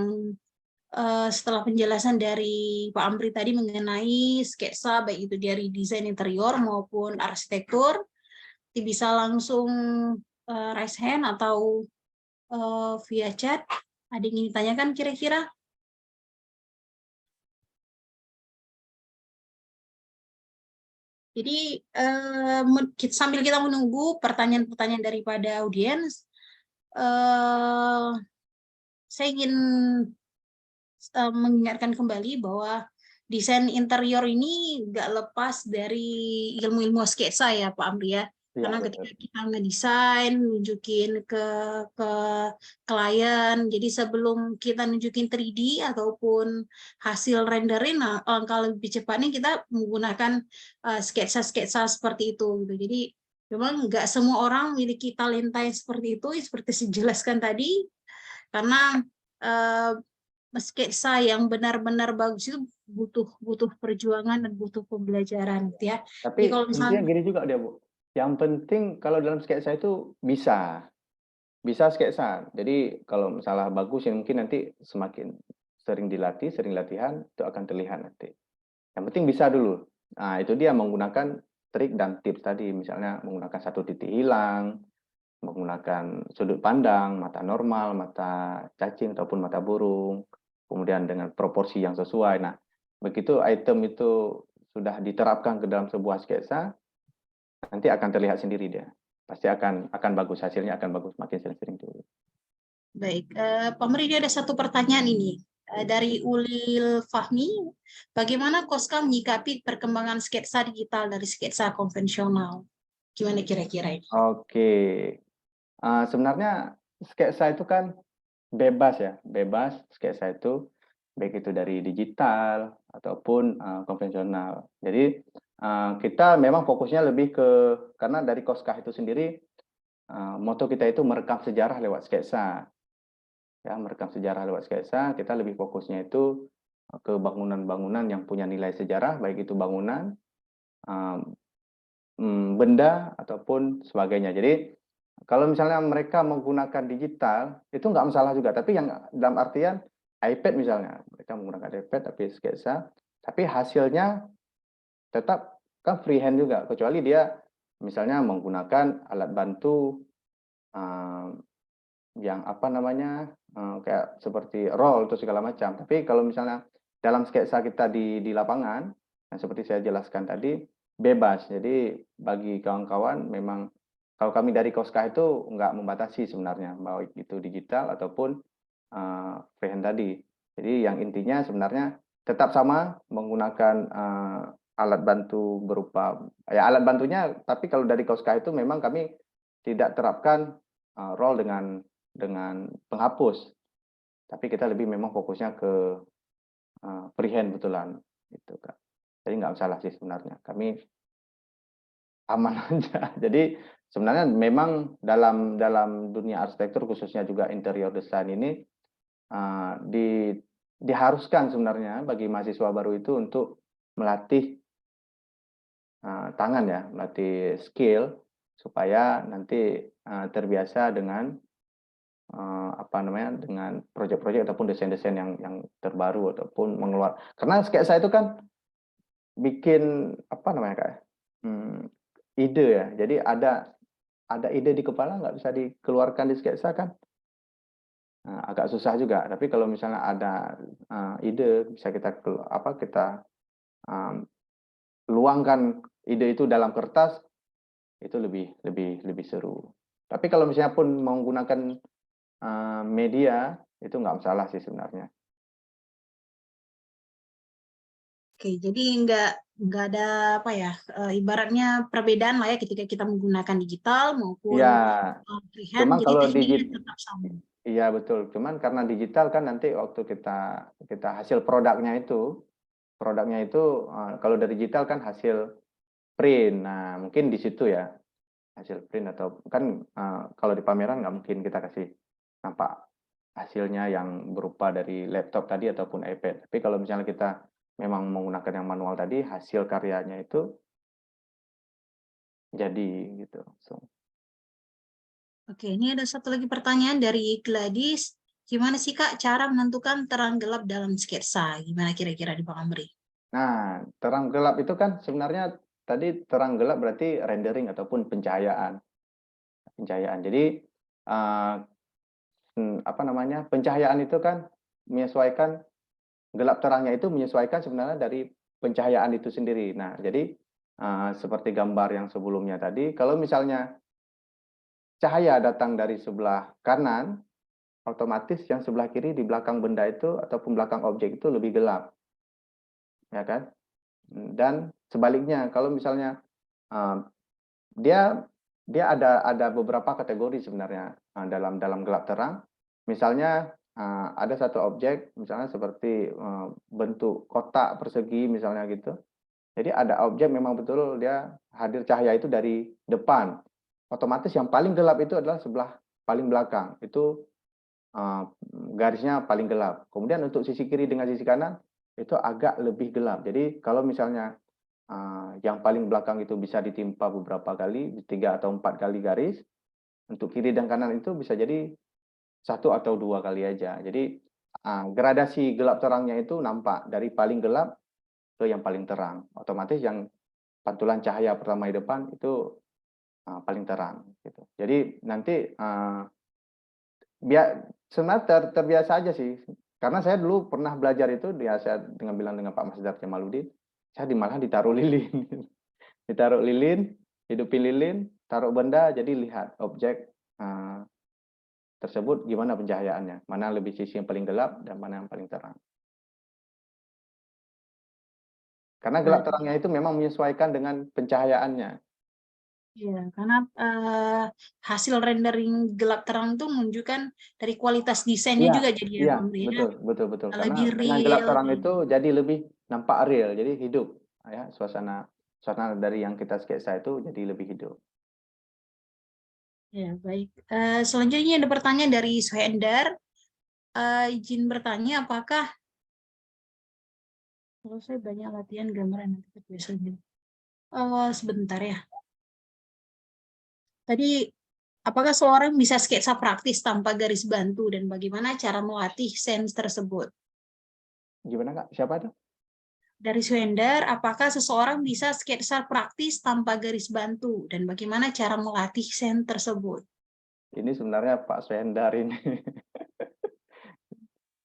S2: setelah penjelasan dari Pak Amri tadi mengenai sketsa baik itu dari desain interior maupun arsitektur, bisa langsung raise hand atau via chat. Ada yang ingin ditanyakan kira-kira? Jadi sambil kita menunggu pertanyaan-pertanyaan daripada audiens, saya ingin mengingatkan kembali bahwa desain interior ini nggak lepas dari ilmu-ilmu sketsa ya Pak Amri ya. Karena ketika kita ngedesain, nunjukin ke klien, jadi sebelum kita nunjukin 3D ataupun hasil rendering, langkah lebih cepatnya kita menggunakan sketsa-sketsa seperti itu. Gitu. Jadi memang nggak semua orang memiliki talenta yang seperti itu, seperti dijelaskan tadi, karena sketsa yang benar-benar bagus itu butuh perjuangan dan butuh pembelajaran, gitu ya.
S1: Tapi
S2: kalau
S1: intinya
S2: misalnya
S1: gini juga dia, Bu. Yang penting kalau dalam sketsa itu bisa sketsa. Jadi kalau misalnya bagus ya mungkin nanti semakin sering dilatih, sering latihan itu akan terlihat nanti. Yang penting bisa dulu. Nah, itu dia menggunakan trik dan tips tadi, misalnya menggunakan 1 titik hilang, menggunakan sudut pandang, mata normal, mata cacing ataupun mata burung, kemudian dengan proporsi yang sesuai. Nah, begitu item itu sudah diterapkan ke dalam sebuah sketsa, nanti akan terlihat sendiri dia. Pasti akan bagus, hasilnya akan bagus makin sering-sering dulu.
S2: baik, Pak Meri, ada satu pertanyaan ini dari Ulil Fahmi. Bagaimana Koska menyikapi perkembangan sketsa digital dari sketsa konvensional? Gimana kira-kira ini?
S1: Oke, sebenarnya sketsa itu kan bebas ya, bebas sketsa itu, baik itu dari digital ataupun konvensional. Jadi kita memang fokusnya lebih ke, karena dari Koskah itu sendiri, moto kita itu merekam sejarah lewat sketsa. Ya, merekam sejarah lewat sketsa, kita lebih fokusnya itu ke bangunan-bangunan yang punya nilai sejarah, baik itu bangunan benda ataupun sebagainya. Jadi kalau misalnya mereka menggunakan digital itu nggak masalah juga, tapi yang dalam artian iPad misalnya, mereka menggunakan iPad tapi sketsa, tapi hasilnya tetap kan freehand juga, kecuali dia misalnya menggunakan alat bantu yang apa namanya, kayak seperti roll atau segala macam. Tapi kalau misalnya dalam sketsa kita di lapangan, yang seperti saya jelaskan tadi, bebas. Jadi bagi kawan-kawan memang kalau kami dari Koska itu nggak membatasi sebenarnya, baik itu digital ataupun freehand tadi. Jadi yang intinya sebenarnya tetap sama menggunakan alat bantu berupa ya alat bantunya, tapi kalau dari Koska itu memang kami tidak terapkan roll dengan penghapus, tapi kita lebih memang fokusnya ke freehand betulan, gitu Kak. Jadi nggak salah sih sebenarnya, kami aman aja. Jadi sebenarnya memang dalam dunia arsitektur khususnya juga interior design ini diharuskan sebenarnya bagi mahasiswa baru itu untuk melatih tangan ya, melatih skill supaya nanti terbiasa dengan apa namanya, dengan proyek-proyek ataupun desain-desain yang terbaru ataupun karena sketsa itu kan bikin apa namanya Kak, ide ya. Jadi ada ide di kepala nggak bisa dikeluarkan di sketsa kan, agak susah juga. Tapi kalau misalnya ada ide bisa kita luangkan ide itu dalam kertas, itu lebih seru. Tapi kalau misalnya pun menggunakan media itu nggak masalah sih sebenarnya.
S2: Oke, jadi nggak ada apa ya, ibaratnya perbedaan lah ya ketika kita menggunakan digital maupun
S1: Ya,
S2: freehand,
S1: cuma
S2: jadi
S1: kalau
S2: tekniknya tetap sama.
S1: iya betul. Cuman karena digital kan nanti waktu kita hasil produknya itu kalau dari digital kan hasil print. Nah, mungkin di situ ya hasil print atau kan kalau di pameran nggak mungkin kita kasih nampak hasilnya yang berupa dari laptop tadi ataupun iPad. Tapi kalau misalnya kita memang menggunakan yang manual tadi, hasil karyanya itu jadi gitu.
S2: Oke, ini ada satu lagi pertanyaan dari Gladys. Gimana sih Kak cara menentukan terang gelap dalam sketsa? Gimana kira-kira di Bang Amri?
S1: Nah, terang gelap itu kan sebenarnya tadi terang gelap berarti rendering ataupun pencahayaan. Jadi apa namanya, pencahayaan itu kan menyesuaikan gelap terangnya itu menyesuaikan sebenarnya dari pencahayaan itu sendiri. Nah, jadi seperti gambar yang sebelumnya tadi, kalau misalnya cahaya datang dari sebelah kanan, otomatis yang sebelah kiri di belakang benda itu ataupun belakang objek itu lebih gelap, ya kan? Dan sebaliknya, kalau misalnya dia dia ada beberapa kategori sebenarnya dalam gelap terang. Misalnya ada satu objek, misalnya seperti bentuk kotak persegi misalnya gitu. Jadi ada objek memang betul dia hadir cahaya itu dari depan. Otomatis yang paling gelap itu adalah sebelah paling belakang. Itu garisnya paling gelap. Kemudian untuk sisi kiri dengan sisi kanan itu agak lebih gelap. Jadi kalau misalnya yang paling belakang itu bisa ditimpa beberapa kali, 3 atau 4 kali garis. Untuk kiri dan kanan itu bisa jadi 1 atau 2 kali aja. Jadi gradasi gelap terangnya itu nampak dari paling gelap ke yang paling terang. Otomatis yang pantulan cahaya pertama di depan itu paling terang. Gitu. Jadi nanti sebenarnya terbiasa aja sih. Karena saya dulu pernah belajar itu, saya bilang dengan Pak Masdar Jamaluddin, saya malah ditaruh lilin. Ditaruh lilin, hidupin lilin, taruh benda, jadi lihat objek tersebut gimana pencahayaannya, mana lebih sisi yang paling gelap dan mana yang paling terang. Karena gelap terangnya itu memang menyesuaikan dengan pencahayaannya.
S2: Iya, karena hasil rendering gelap terang itu menunjukkan dari kualitas desainnya
S1: Iya,
S2: juga jadi ya
S1: iya,
S2: Bang Amri ya.
S1: betul. Karena
S2: Lebih
S1: dengan gelap
S2: real.
S1: terang itu jadi lebih nampak real, jadi hidup, ya suasana dari yang kita sketsa itu jadi lebih hidup.
S2: Ya, baik. Selanjutnya ada pertanyaan dari Suhendar. Izin bertanya, apakah kalau saya banyak latihan gambaran nanti biasanya. Sebentar ya. Tadi, apakah seorang bisa sketsa praktis tanpa garis bantu dan bagaimana cara melatih sense tersebut?
S1: Gimana Kak? Siapa itu?
S2: Dari Swender, apakah seseorang bisa sketsa praktis tanpa garis bantu dan bagaimana cara melatih sense tersebut?
S1: Ini sebenarnya Pak Swendar ini.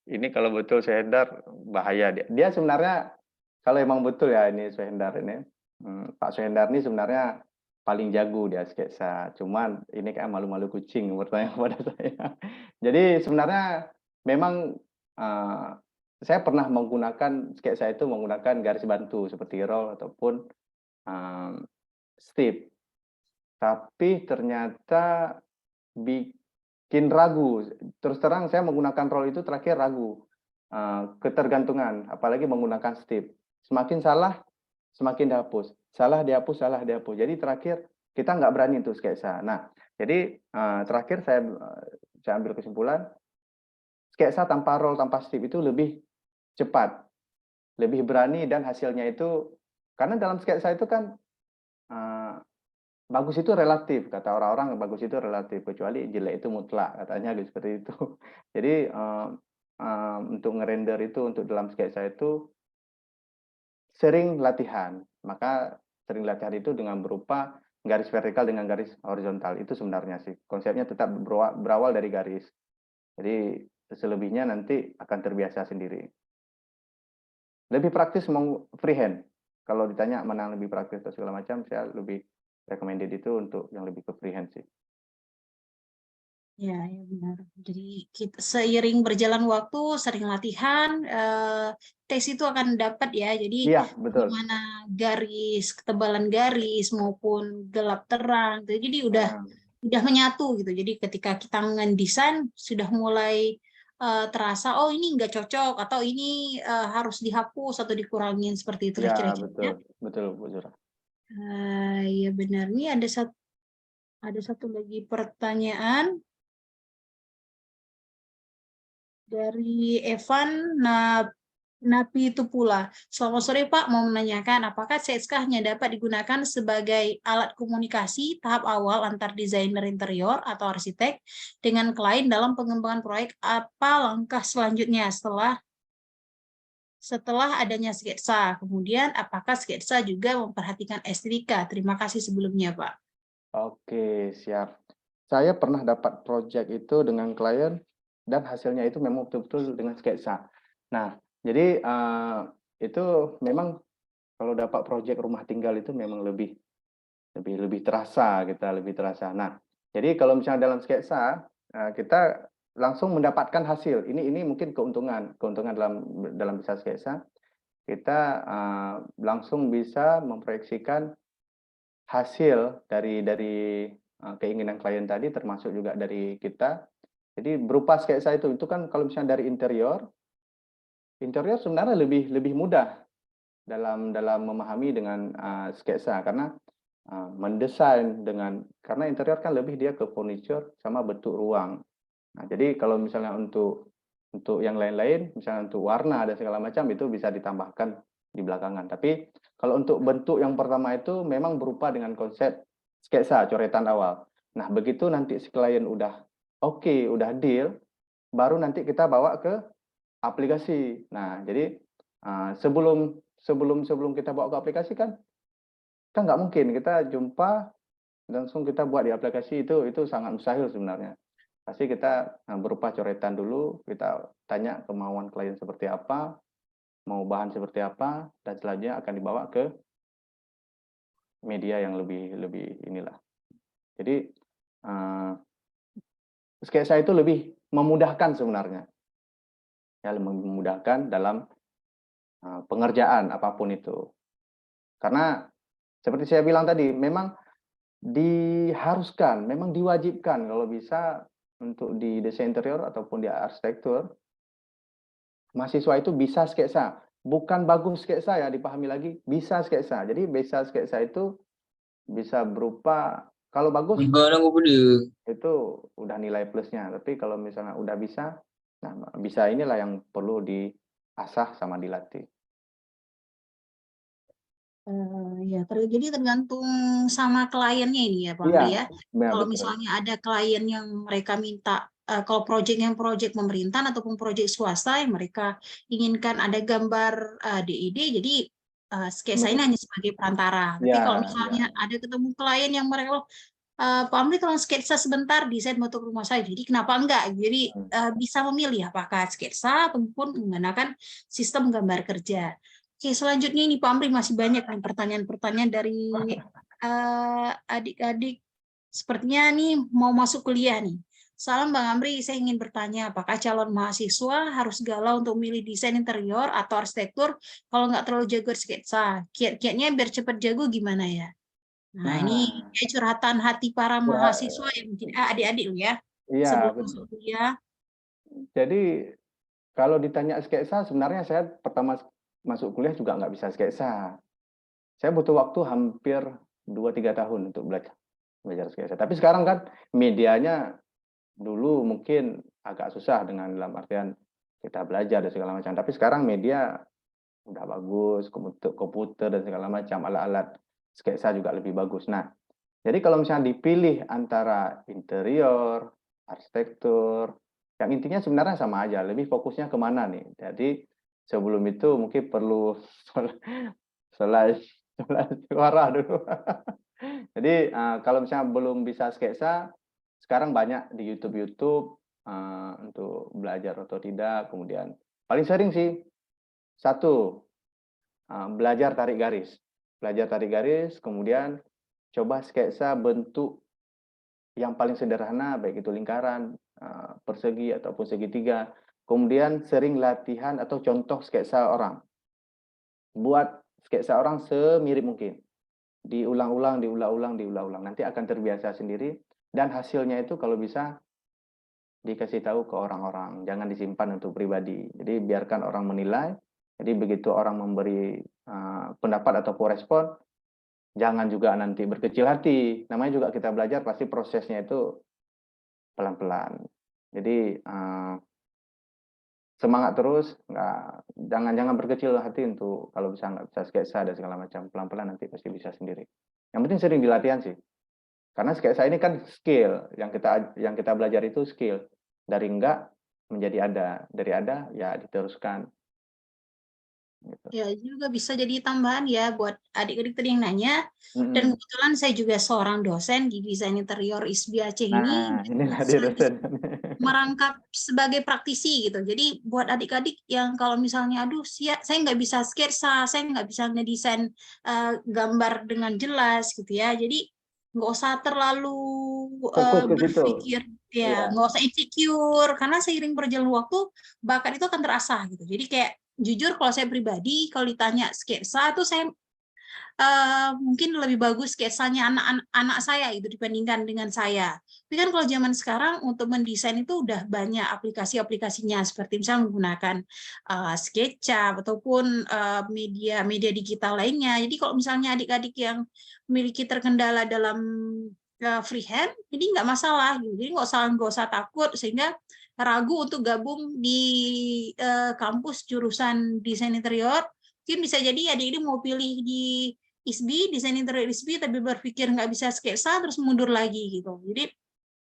S1: Ini kalau betul Swendar bahaya dia. Dia sebenarnya kalau emang betul ya ini Swendar ini, Pak Swendar ini sebenarnya paling jago dia sketsa. Cuman ini kayak malu-malu kucing bertanya kepada saya. Jadi sebenarnya memang saya pernah menggunakan sketsa itu menggunakan garis bantu seperti roll ataupun strip. Tapi ternyata bikin ragu. Terus terang saya menggunakan roll itu terakhir ragu. Ketergantungan, apalagi menggunakan strip. Semakin salah, semakin dihapus. Salah dihapus, salah dihapus. Jadi terakhir kita nggak berani untuk sketsa. Nah, jadi terakhir saya ambil kesimpulan, sketsa tanpa roll, tanpa strip itu lebih cepat, lebih berani dan hasilnya itu karena dalam sketsa itu kan bagus itu relatif, kata orang-orang bagus itu relatif, kecuali jelek itu mutlak, katanya gitu, seperti itu. Jadi, untuk ngerender itu, untuk dalam sketsa itu sering latihan. Maka sering latihan itu dengan berupa garis vertikal dengan garis horizontal, itu sebenarnya sih. Konsepnya tetap berawal dari garis. Jadi selebihnya nanti akan terbiasa sendiri. Lebih praktis freehand. Kalau ditanya mana yang lebih praktis atau segala macam, saya lebih recommended itu untuk yang lebih ke freehand sih.
S2: Ya, ya benar. Jadi seiring berjalan waktu, sering latihan, tes itu akan dapat ya. Jadi
S1: Iya, betul.
S2: bagaimana garis, ketebalan garis maupun gelap terang. Jadi udah menyatu gitu. Jadi ketika kita ngedesain sudah mulai terasa, oh ini nggak cocok atau ini harus dihapus atau dikurangin seperti itulah
S1: Iya,
S2: kira-kira.
S1: betul. Betul, Bu Zura.
S2: Ya benar. Nih ada satu lagi pertanyaan dari Evan Napi itu pula. Selamat sore Pak, mau menanyakan apakah CSK hanya dapat digunakan sebagai alat komunikasi tahap awal antar desainer interior atau arsitek dengan klien dalam pengembangan proyek? Apa langkah selanjutnya setelah adanya sketsa? Kemudian apakah sketsa juga memperhatikan estetika? Terima kasih sebelumnya Pak.
S1: Oke, siap. Saya pernah dapat project itu dengan klien dan hasilnya itu memang betul-betul dengan sketsa. Nah, jadi itu memang kalau dapat project rumah tinggal itu memang lebih terasa kita lebih terasa. Nah, jadi kalau misalnya dalam sketsa kita langsung mendapatkan hasil. Ini mungkin keuntungan dalam bisa sketsa. Kita langsung bisa memproyeksikan hasil dari keinginan klien tadi termasuk juga dari kita. Jadi berupa sketsa itu kan kalau misalnya dari interior sebenarnya lebih mudah dalam memahami dengan sketsa karena mendesain karena interior kan lebih dia ke furniture sama bentuk ruang. Nah, jadi kalau misalnya untuk yang lain-lain, misalnya untuk warna dan segala macam itu bisa ditambahkan di belakangan. Tapi kalau untuk bentuk yang pertama itu memang berupa dengan konsep sketsa, coretan awal. Nah, begitu nanti si klien udah oke, udah deal, baru nanti kita bawa ke aplikasi. Nah, jadi sebelum sebelum sebelum kita bawa ke aplikasi kan nggak mungkin kita jumpa langsung kita buat di aplikasi itu sangat mustahil sebenarnya. Pasti kita berupa coretan dulu, kita tanya kemauan klien seperti apa, mau bahan seperti apa, dan selanjutnya akan dibawa ke media yang lebih inilah. Jadi sketsa itu lebih memudahkan sebenarnya, ya memudahkan dalam pengerjaan apapun itu. Karena seperti saya bilang tadi, memang diharuskan, memang diwajibkan kalau bisa untuk di desain interior ataupun di arsitektur, mahasiswa itu bisa sketsa. Bukan bagus sketsa ya, dipahami lagi, bisa sketsa. Jadi bisa sketsa itu bisa berupa, kalau bagus itu udah nilai plusnya. Tapi kalau misalnya udah bisa, nah bisa inilah yang perlu diasah sama dilatih.
S2: Ya, jadi tergantung sama kliennya ini ya, Pak
S1: Iya,
S2: Amri ya.
S1: ya
S2: Kalau
S1: betul.
S2: misalnya ada klien yang mereka minta, kalau proyek pemerintahan ataupun proyek swasta yang mereka inginkan ada gambar DID, jadi sketsa ini hanya sebagai perantara. Tapi kalau
S1: Ya,
S2: misalnya
S1: ya.
S2: ada ketemu klien yang mereka, Pak Amri tolong sketsa sebentar desain untuk rumah saya, jadi kenapa enggak? Jadi bisa memilih apakah sketsa ataupun menggunakan sistem gambar kerja. Oke, selanjutnya ini Pak Amri masih banyak nih pertanyaan-pertanyaan dari adik-adik. Sepertinya nih mau masuk kuliah nih. Salam Bang Amri, saya ingin bertanya apakah calon mahasiswa harus galau untuk memilih desain interior atau arsitektur kalau nggak terlalu jago sketsa? Kiat-kiatnya biar cepat jago gimana ya? Nah, ini
S1: Nah,
S2: kayak curhatan hati para mahasiswa yang mungkin adik-adik loh ya,
S1: iya,
S2: sebelum masuk kuliah.
S1: jadi kalau ditanya sketsa, sebenarnya saya pertama masuk kuliah juga nggak bisa sketsa. Saya butuh waktu hampir 2-3 tahun untuk belajar sketsa. Tapi sekarang kan medianya dulu mungkin agak susah dengan dalam artian kita belajar dan segala macam. Tapi sekarang media udah bagus, komputer dan segala macam, alat-alat sketsa juga lebih bagus. Nah, jadi kalau misalnya dipilih antara interior, arsitektur, yang intinya sebenarnya sama aja, lebih fokusnya kemana nih. Jadi sebelum itu mungkin perlu selai suara dulu. Jadi kalau misalnya belum bisa sketsa, sekarang banyak di YouTube untuk belajar atau tidak. Kemudian paling sering sih satu belajar tarik garis, kemudian coba sketsa bentuk yang paling sederhana, baik itu lingkaran, persegi ataupun segitiga. Kemudian sering latihan atau contoh sketsa orang. Buat sketsa orang semirip mungkin. Diulang-ulang. Nanti akan terbiasa sendiri dan hasilnya itu kalau bisa dikasih tahu ke orang-orang, jangan disimpan untuk pribadi. Jadi biarkan orang menilai. Jadi begitu orang memberi pendapat ataupun respon, jangan juga nanti berkecil hati. Namanya juga kita belajar, pasti prosesnya itu pelan-pelan. Jadi semangat terus, jangan berkecil hati untuk kalau bisa nggak bisa sketsa dan segala macam, pelan-pelan nanti pasti bisa sendiri. Yang penting sering dilatihan sih, karena sketsa ini kan skill yang kita belajar itu skill dari enggak menjadi ada, dari ada ya diteruskan. Gitu.
S2: Ya, juga bisa jadi tambahan ya buat adik-adik tadi yang nanya. Dan
S1: Mm-mm.
S2: kebetulan saya juga seorang dosen di desain interior ISBI Aceh ini.
S1: Nah, inilah dia
S2: Saya
S1: dosen.
S2: merangkap sebagai praktisi gitu. Jadi buat adik-adik yang kalau misalnya, aduh, saya nggak bisa sketsa, saya nggak bisa ngedesain gambar dengan jelas gitu ya. Jadi nggak usah terlalu
S1: Fokus ke situ.
S2: berpikir, ya
S1: Iya.
S2: nggak usah insecure, karena seiring berjalan waktu bakat itu akan terasah gitu. Jadi kayak jujur kalau saya pribadi, kalau ditanya sketsa tuh saya mungkin lebih bagus sketsanya anak saya itu dibandingkan dengan saya. Tapi kan kalau zaman sekarang untuk mendesain itu udah banyak aplikasi-aplikasinya seperti misalnya menggunakan SketchUp ataupun media digital lainnya. Jadi kalau misalnya adik-adik yang memiliki terkendala dalam freehand, jadi nggak masalah. Jadi nggak usah takut sehingga ragu untuk gabung di kampus jurusan desain interior. Mungkin bisa jadi adik-adik mau pilih di ISBI, desain interior ISBI, tapi berpikir nggak bisa sketsa, terus mundur lagi gitu. Jadi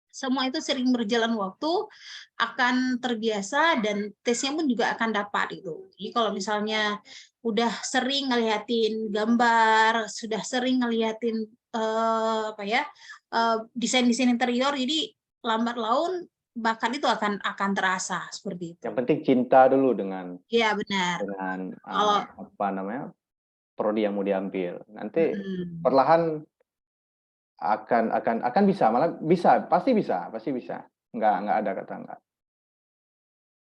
S2: semua itu sering berjalan waktu, akan terbiasa, dan tesnya pun juga akan dapat gitu. Jadi kalau misalnya udah sering ngeliatin gambar, sudah sering ngeliatin desain-desain interior, jadi lambat laun bakat itu akan terasa seperti itu.
S1: Yang penting cinta dulu dengan
S2: Iya benar. Kalau
S1: apa namanya prodi yang mau diambil. Nanti perlahan akan bisa, malah bisa, pasti bisa. Nggak ada kata enggak.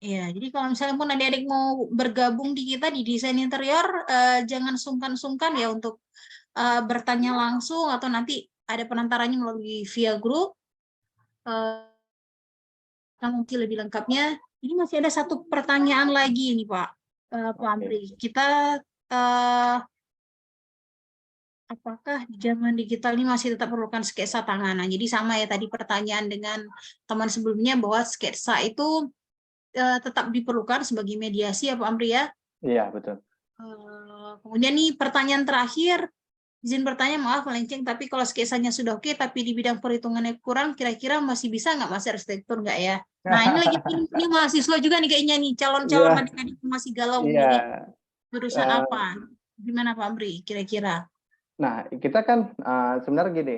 S2: ya, jadi kalau misalnya pun adik-adik mau bergabung di kita di desain interior, jangan sungkan-sungkan ya untuk bertanya langsung atau nanti ada penantaranya melalui via grup. Mungkin lebih lengkapnya. Ini masih ada satu pertanyaan lagi nih Pak, Pak Amri. Kita apakah di zaman digital ini masih tetap perlukan sketsa tanganan? Jadi sama ya tadi pertanyaan dengan teman sebelumnya bahwa sketsa itu tetap diperlukan sebagai mediasi ya Pak Amri ya?
S1: Iya, betul.
S2: Kemudian nih pertanyaan terakhir, izin bertanya, maaf melenceng, tapi kalau sketsanya sudah oke, tapi di bidang perhitungannya kurang, kira-kira masih bisa nggak Mas arsitektur nggak ya? Nah ini lagi ini mahasiswa juga nih kayaknya nih, calon-calon
S1: Iya,
S2: adik-adik masih galau
S1: iya.
S2: milih jurusan
S1: Eh,
S2: apa? Gimana Pak Amri kira-kira?
S1: Nah, kita kan sebenarnya gini,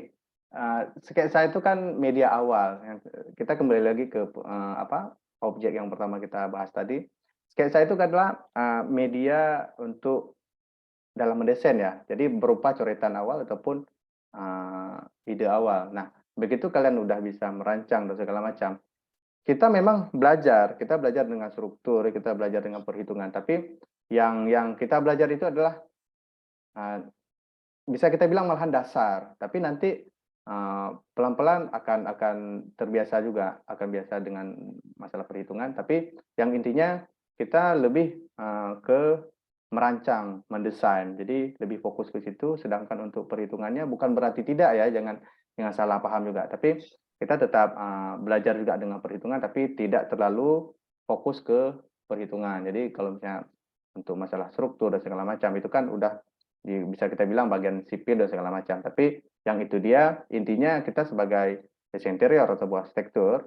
S1: sketsa itu kan media awal. Kita kembali lagi ke apa objek yang pertama kita bahas tadi. Sketsa itu adalah media untuk dalam mendesain ya. Jadi berupa coretan awal ataupun ide awal. Nah, begitu kalian udah bisa merancang dan segala macam, kita belajar dengan struktur, kita belajar dengan perhitungan. Tapi yang kita belajar itu adalah uh, bisa kita bilang malahan dasar, tapi nanti pelan-pelan akan terbiasa juga, akan biasa dengan masalah perhitungan. Tapi yang intinya kita lebih ke merancang, mendesain. Jadi lebih fokus ke situ. Sedangkan untuk perhitungannya bukan berarti tidak ya, jangan salah paham juga. Tapi kita tetap belajar juga dengan perhitungan, tapi tidak terlalu fokus ke perhitungan. Jadi kalau misalnya untuk masalah struktur dan segala macam itu kan udah bisa kita bilang bagian sipil dan segala macam. Tapi yang itu dia intinya kita sebagai desain interior atau buah arsitektur,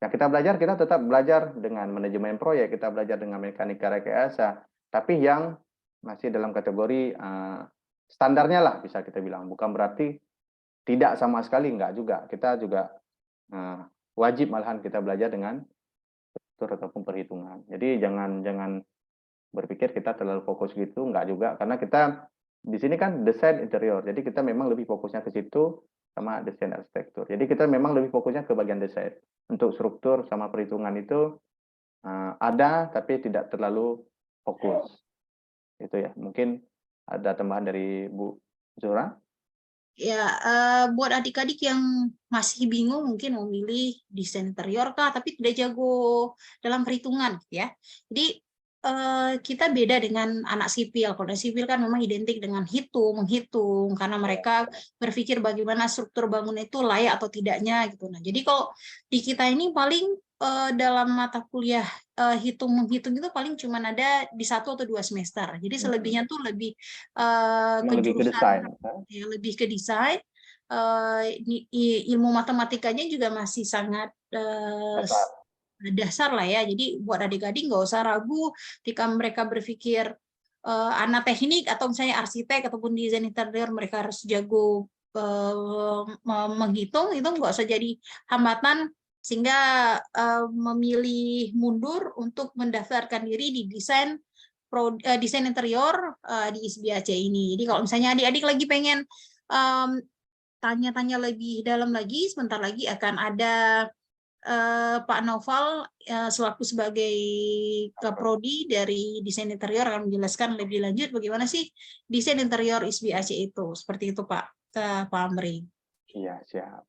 S1: yang kita tetap belajar dengan manajemen proyek, kita belajar dengan mekanika rekayasa, tapi yang masih dalam kategori standarnya lah bisa kita bilang. Bukan berarti tidak sama sekali, enggak juga. Kita juga wajib malahan kita belajar dengan struktur ataupun perhitungan. Jadi jangan berpikir kita terlalu fokus gitu, enggak juga, karena kita di sini kan desain interior, jadi kita memang lebih fokusnya ke situ sama desain arsitektur. Jadi kita memang lebih fokusnya ke bagian desain. Untuk struktur sama perhitungan itu ada, tapi tidak terlalu fokus. Itu ya, mungkin ada tambahan dari Bu Zura?
S2: Ya, buat adik-adik yang masih bingung mungkin mau milih desain interior kah, tapi tidak jago dalam perhitungan, ya. Jadi kita beda dengan anak sipil. Kalau anak sipil kan memang identik dengan menghitung, karena mereka berpikir bagaimana struktur bangunan itu layak atau tidaknya gitu. Nah, jadi kalau di kita ini paling dalam mata kuliah menghitung itu paling cuma ada di 1 atau 2 semester. Jadi selebihnya tuh lebih ke
S1: Lebih ke
S2: jurusan,
S1: desain.
S2: ya, lebih ke desain. Ilmu matematikanya juga masih sangat dasar lah ya. Jadi buat adik-adik nggak usah ragu ketika mereka berpikir anak teknik atau misalnya arsitek ataupun desain interior mereka harus jago menghitung, itu nggak usah jadi hambatan sehingga memilih mundur untuk mendaftarkan diri di desain desain interior di ISBAC ini. Jadi kalau misalnya adik-adik lagi pengen tanya-tanya lebih dalam lagi, sebentar lagi akan ada Pak Noval selaku sebagai Kaprodi dari desain interior akan menjelaskan lebih lanjut bagaimana sih desain interior ISBAC itu. Seperti itu Pak Amri.
S1: Iya, siap.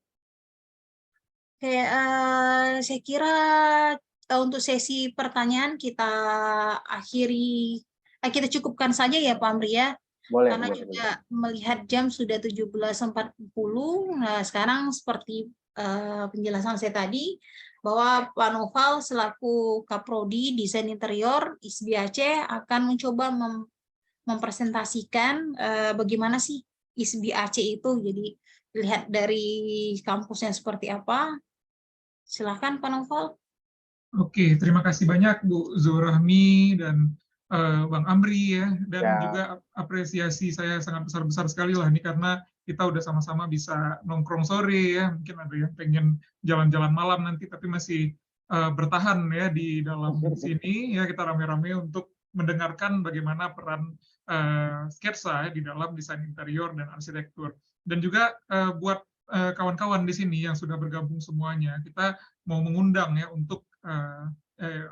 S2: Oke, saya kira untuk sesi pertanyaan kita akhiri, kita cukupkan saja ya Pak Amri ya.
S1: Boleh,
S2: Karena
S1: boleh,
S2: juga
S1: boleh.
S2: melihat jam sudah 17.40. Nah, sekarang seperti penjelasan saya tadi, bahwa Pak Noval selaku Kaprodi Desain Interior ISBAC akan mencoba mempresentasikan bagaimana sih ISBAC itu. Jadi lihat dari kampusnya seperti apa. Silakan Pak Noval.
S3: Oke, terima kasih banyak Bu Zohrahmi dan Bang Amri ya, dan
S1: Ya,
S3: juga apresiasi saya sangat besar-besar sekali lah ini karena kita udah sama-sama bisa nongkrong sore ya, mungkin ada yang pengen jalan-jalan malam nanti tapi masih bertahan ya di dalam sini ya, kita rame-rame untuk mendengarkan bagaimana peran sketsa di dalam desain interior dan arsitektur. Dan juga buat kawan-kawan di sini yang sudah bergabung semuanya, kita mau mengundang ya untuk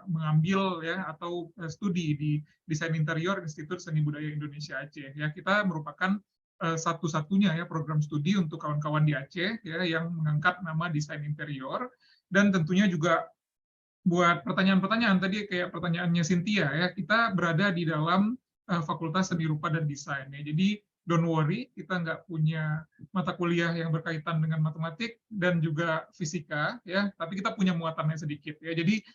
S3: mengambil ya atau studi di desain interior Institut Seni Budaya Indonesia Aceh. Ya, kita merupakan satu-satunya ya program studi untuk kawan-kawan di Aceh ya yang mengangkat nama desain interior, dan tentunya juga buat pertanyaan-pertanyaan tadi kayak pertanyaannya Cynthia ya, kita berada di dalam Fakultas Seni Rupa dan Desain ya. Jadi don't worry, kita nggak punya mata kuliah yang berkaitan dengan matematik dan juga fisika, ya, tapi kita punya muatannya sedikit, ya. Jadi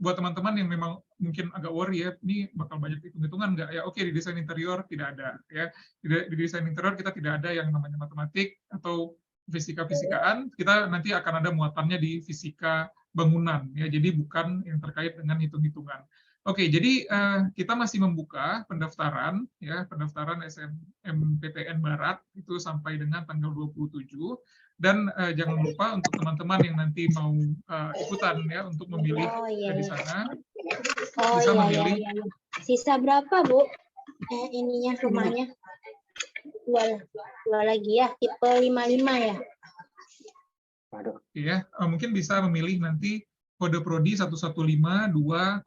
S3: buat teman-teman yang memang mungkin agak worry ya, ini bakal banyak hitung-hitungan nggak? Ya, oke, di desain interior tidak ada, ya. Di desain interior kita tidak ada yang namanya matematik atau fisika-fisikaan, kita nanti akan ada muatannya di fisika bangunan, ya. Jadi bukan yang terkait dengan hitung-hitungan. Oke, jadi kita masih membuka pendaftaran, ya, pendaftaran SNMPTN Barat itu sampai dengan tanggal 27, dan jangan lupa untuk teman-teman yang nanti mau ikutan ya untuk memilih di sana, bisa memilih.
S4: Sisa berapa, Bu? Ininya rumahnya? Dua lagi ya, tipe 55 ya?
S1: Waduh.
S3: Ya, mungkin bisa memilih nanti kode prodi 11520999.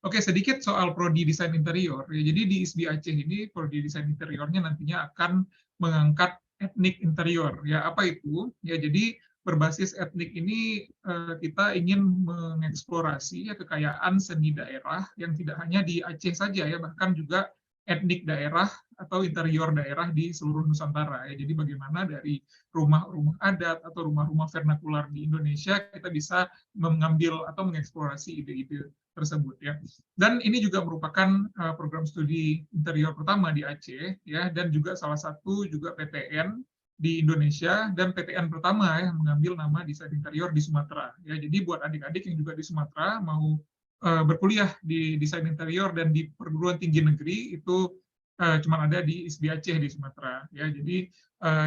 S3: Oke, sedikit soal prodi desain interior. Ya, jadi di ISBI Aceh ini prodi desain interiornya nantinya akan mengangkat etnik interior. Ya, apa itu? Ya, jadi berbasis etnik ini kita ingin mengeksplorasi ya kekayaan seni daerah yang tidak hanya di Aceh saja ya, bahkan juga etnik daerah atau interior daerah di seluruh Nusantara ya. Jadi bagaimana dari rumah-rumah adat atau rumah-rumah vernakular di Indonesia kita bisa mengambil atau mengeksplorasi ide-ide tersebut ya. Dan ini juga merupakan program studi interior pertama di Aceh ya, dan juga salah satu juga PTN di Indonesia dan PTN pertama yang mengambil nama desain interior di Sumatera ya. Jadi buat adik-adik yang juga di Sumatera mau berkuliah di desain interior dan di perguruan tinggi negeri itu cuma ada di ISBI Aceh di Sumatera ya. Jadi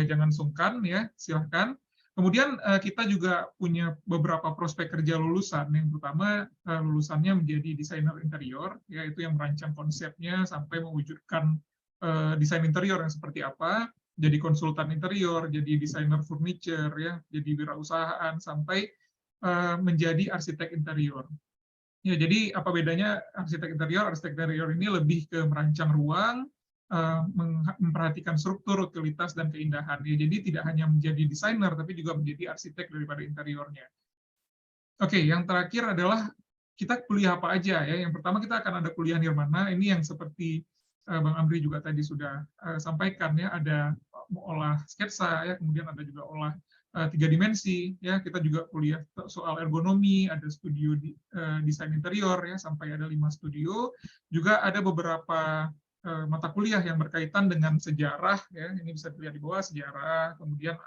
S3: jangan sungkan ya, silahkan. Kemudian kita juga punya beberapa prospek kerja lulusan. Yang pertama lulusannya menjadi desainer interior, yaitu yang merancang konsepnya sampai mewujudkan desain interior yang seperti apa, jadi konsultan interior, jadi desainer furniture, ya, jadi wirausahaan, sampai menjadi arsitek interior. Ya, jadi apa bedanya arsitek interior? Arsitek interior ini lebih ke merancang ruang, memperhatikan struktur, utilitas, dan keindahan. Ya, jadi tidak hanya menjadi desainer, tapi juga menjadi arsitek daripada interiornya. Oke, yang terakhir adalah kita kuliah apa aja ya. Yang pertama kita akan ada kuliah nirmana. Ini yang seperti Bang Amri juga tadi sudah sampaikan ya. Ada olah sketsa ya, kemudian ada juga olah 3 dimensi ya. Kita juga kuliah soal ergonomi, ada studio desain interior ya, sampai ada 5 studio. Juga ada beberapa mata kuliah yang berkaitan dengan sejarah ya. Ini bisa dilihat di bawah, sejarah, kemudian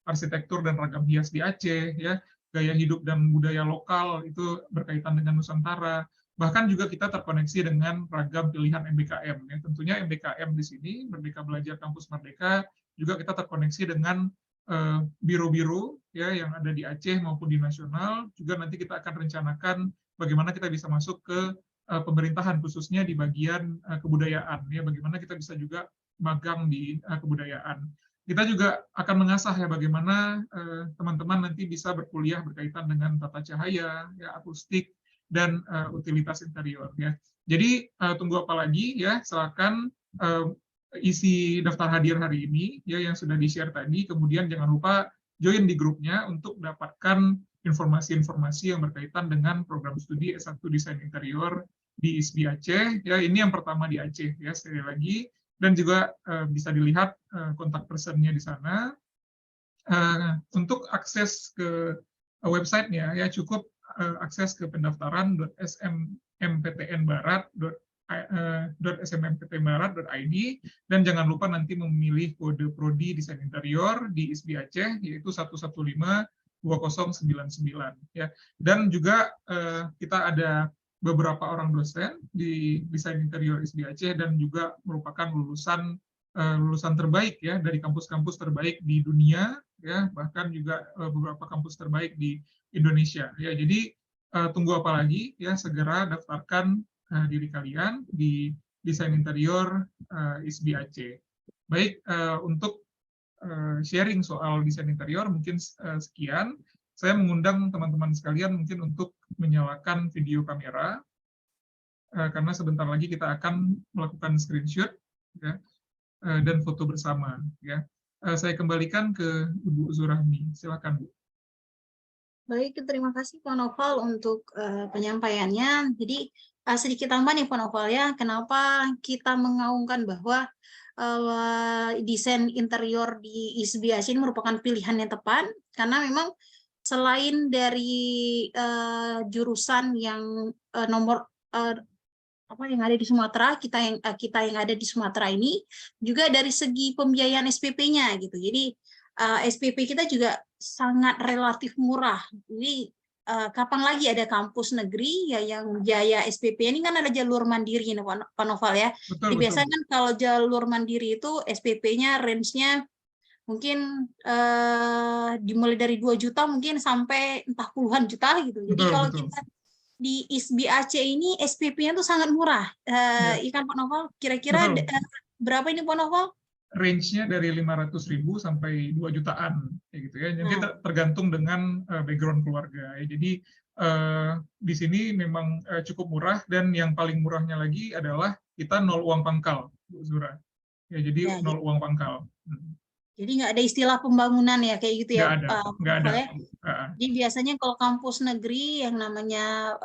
S3: arsitektur dan ragam hias di Aceh ya, gaya hidup dan budaya lokal itu berkaitan dengan Nusantara. Bahkan juga kita terkoneksi dengan ragam pilihan MBKM. Ya. Tentunya MBKM di sini, Merdeka Belajar Kampus Merdeka, juga kita terkoneksi dengan biro-biro ya yang ada di Aceh maupun di nasional. Juga nanti kita akan rencanakan bagaimana kita bisa masuk ke pemerintahan, khususnya di bagian kebudayaan. Ya, bagaimana kita bisa juga magang di kebudayaan. Kita juga akan mengasah ya bagaimana teman-teman nanti bisa berkuliah berkaitan dengan tata cahaya, ya, akustik, dan utilitas interior. Ya. Jadi tunggu apa lagi ya? Silakan isi daftar hadir hari ini ya yang sudah di-share tadi. Kemudian jangan lupa join di grupnya untuk mendapatkan informasi-informasi yang berkaitan dengan program studi S1 Desain Interior di ISBI Aceh. Ya, ini yang pertama di Aceh ya, sekali lagi. Dan juga bisa dilihat kontak personnya di sana. Untuk akses ke websitenya ya cukup akses ke pendaftaran.smptnbarat.smptnbarat.id, dan jangan lupa nanti memilih kode prodi desain interior di ISBI Aceh yaitu 1152099 ya. Dan juga kita ada beberapa orang dosen di desain interior ISBI Aceh dan juga merupakan lulusan terbaik ya dari kampus-kampus terbaik di dunia ya, bahkan juga beberapa kampus terbaik di Indonesia ya. Jadi tunggu apa lagi ya, segera daftarkan diri kalian di desain interior ISBI Aceh. Baik, untuk sharing soal desain interior mungkin sekian. Saya mengundang teman-teman sekalian mungkin untuk menyalakan video kamera karena sebentar lagi kita akan melakukan screenshot ya, dan foto bersama ya. Saya kembalikan ke Ibu Zurahmi. Silakan, Bu.
S2: Baik, terima kasih Pak Noval untuk penyampaiannya. Jadi sedikit tambah nih Pak Noval ya, kenapa kita mengaungkan bahwa desain interior di ISBAC ini merupakan pilihan yang tepat, karena memang selain dari jurusan yang nomor apa yang ada di Sumatera, kita yang ada di Sumatera ini juga dari segi pembiayaan SPP-nya gitu. Jadi SPP kita juga sangat relatif murah. Jadi kapan lagi ada kampus negeri ya yang biaya SPP ini kan ada jalur mandiri nih Pak Noval ya.
S3: Betul,
S2: Jadi
S3: betul.
S2: biasanya kan kalau jalur mandiri itu SPP-nya range-nya mungkin dimulai dari 2 juta mungkin sampai entah puluhan juta gitu. Jadi
S3: Betul,
S2: kalau
S3: betul.
S2: kita di ISBAC ini SPP-nya tuh sangat murah.
S3: Ya,
S2: Ikan Pak Noval, kira-kira
S3: betul.
S2: berapa ini Pak Noval?
S3: Range-nya dari 500.000 sampai 2 jutaan kayak gitu ya. Jadi tergantung dengan background keluarga ya. Jadi di sini memang cukup murah, dan yang paling murahnya lagi adalah kita nol uang pangkal, Bu Zura. Ya, jadi nol uang pangkal.
S2: Jadi nggak ada istilah pembangunan ya kayak gitu ya,
S3: Nggak ada.
S2: ya. Jadi biasanya kalau kampus negeri yang namanya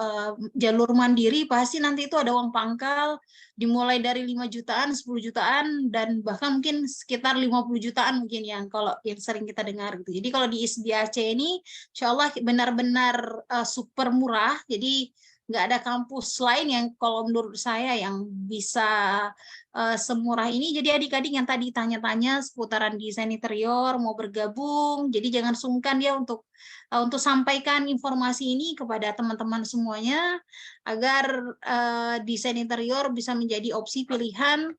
S2: jalur mandiri pasti nanti itu ada uang pangkal dimulai dari 5 jutaan, 10 jutaan, dan bahkan mungkin sekitar 50 jutaan mungkin yang kalau yang sering kita dengar gitu. Jadi kalau di ISBAC ini insya Allah benar-benar super murah, jadi nggak ada kampus lain yang kalau menurut saya yang bisa semurah ini. Jadi adik-adik yang tadi tanya-tanya seputaran desain interior mau bergabung, jadi jangan sungkan ya untuk sampaikan informasi ini kepada teman-teman semuanya agar desain interior bisa menjadi opsi pilihan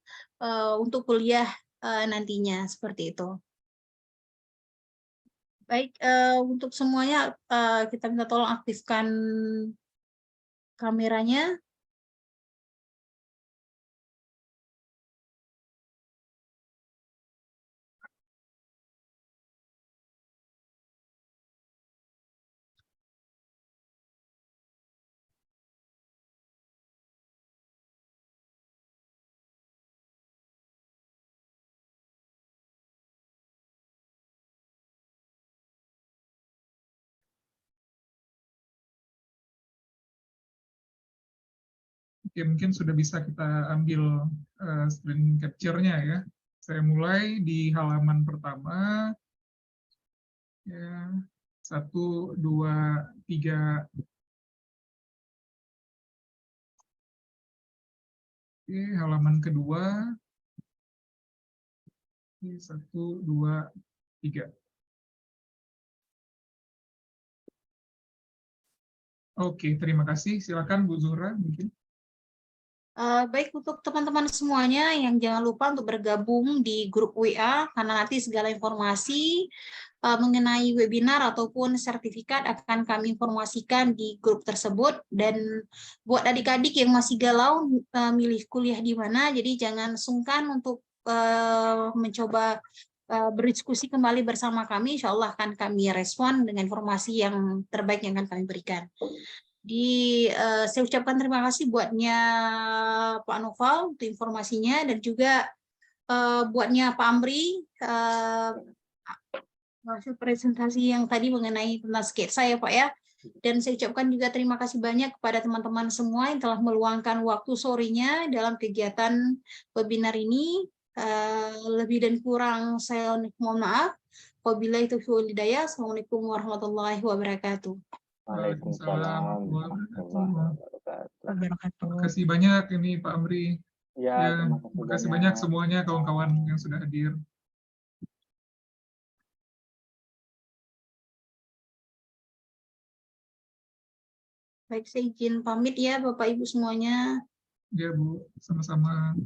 S2: untuk kuliah nantinya, seperti itu. Baik, untuk semuanya kita minta tolong aktifkan kameranya.
S3: Oke, mungkin sudah bisa kita ambil screen capture-nya ya. Saya mulai di halaman pertama. Ya, 1, 2, 3. Oke, halaman kedua. 1, 2, 3. Oke, terima kasih. Silakan Bu Zuhra mungkin.
S2: Baik, untuk teman-teman semuanya yang jangan lupa untuk bergabung di grup WA, karena nanti segala informasi mengenai webinar ataupun sertifikat akan kami informasikan di grup tersebut. Dan buat adik-adik yang masih galau milih kuliah di mana, jadi jangan sungkan untuk mencoba berdiskusi kembali bersama kami. Insya Allah akan kami respon dengan informasi yang terbaik yang akan kami berikan. Saya ucapkan terima kasih buatnya Pak Noval untuk informasinya, dan juga buatnya Pak Amri hasil presentasi yang tadi mengenai tentang sketsa ya Pak ya. Dan saya ucapkan juga terima kasih banyak kepada teman-teman semua yang telah meluangkan waktu sorenya dalam kegiatan webinar ini. Lebih dan kurang saya mohon maaf. Wabillahi taufiq wal hidayah. Assalamualaikum warahmatullahi wabarakatuh.
S1: Waalaikumsalam warahmatullahi wabarakatuh.
S3: Terima kasih banyak ini Pak Amri.
S1: Ya,
S3: terima kasih banyak semuanya kawan-kawan yang sudah hadir.
S2: Baik, saya izin pamit ya Bapak Ibu semuanya.
S3: Ya Bu, sama-sama.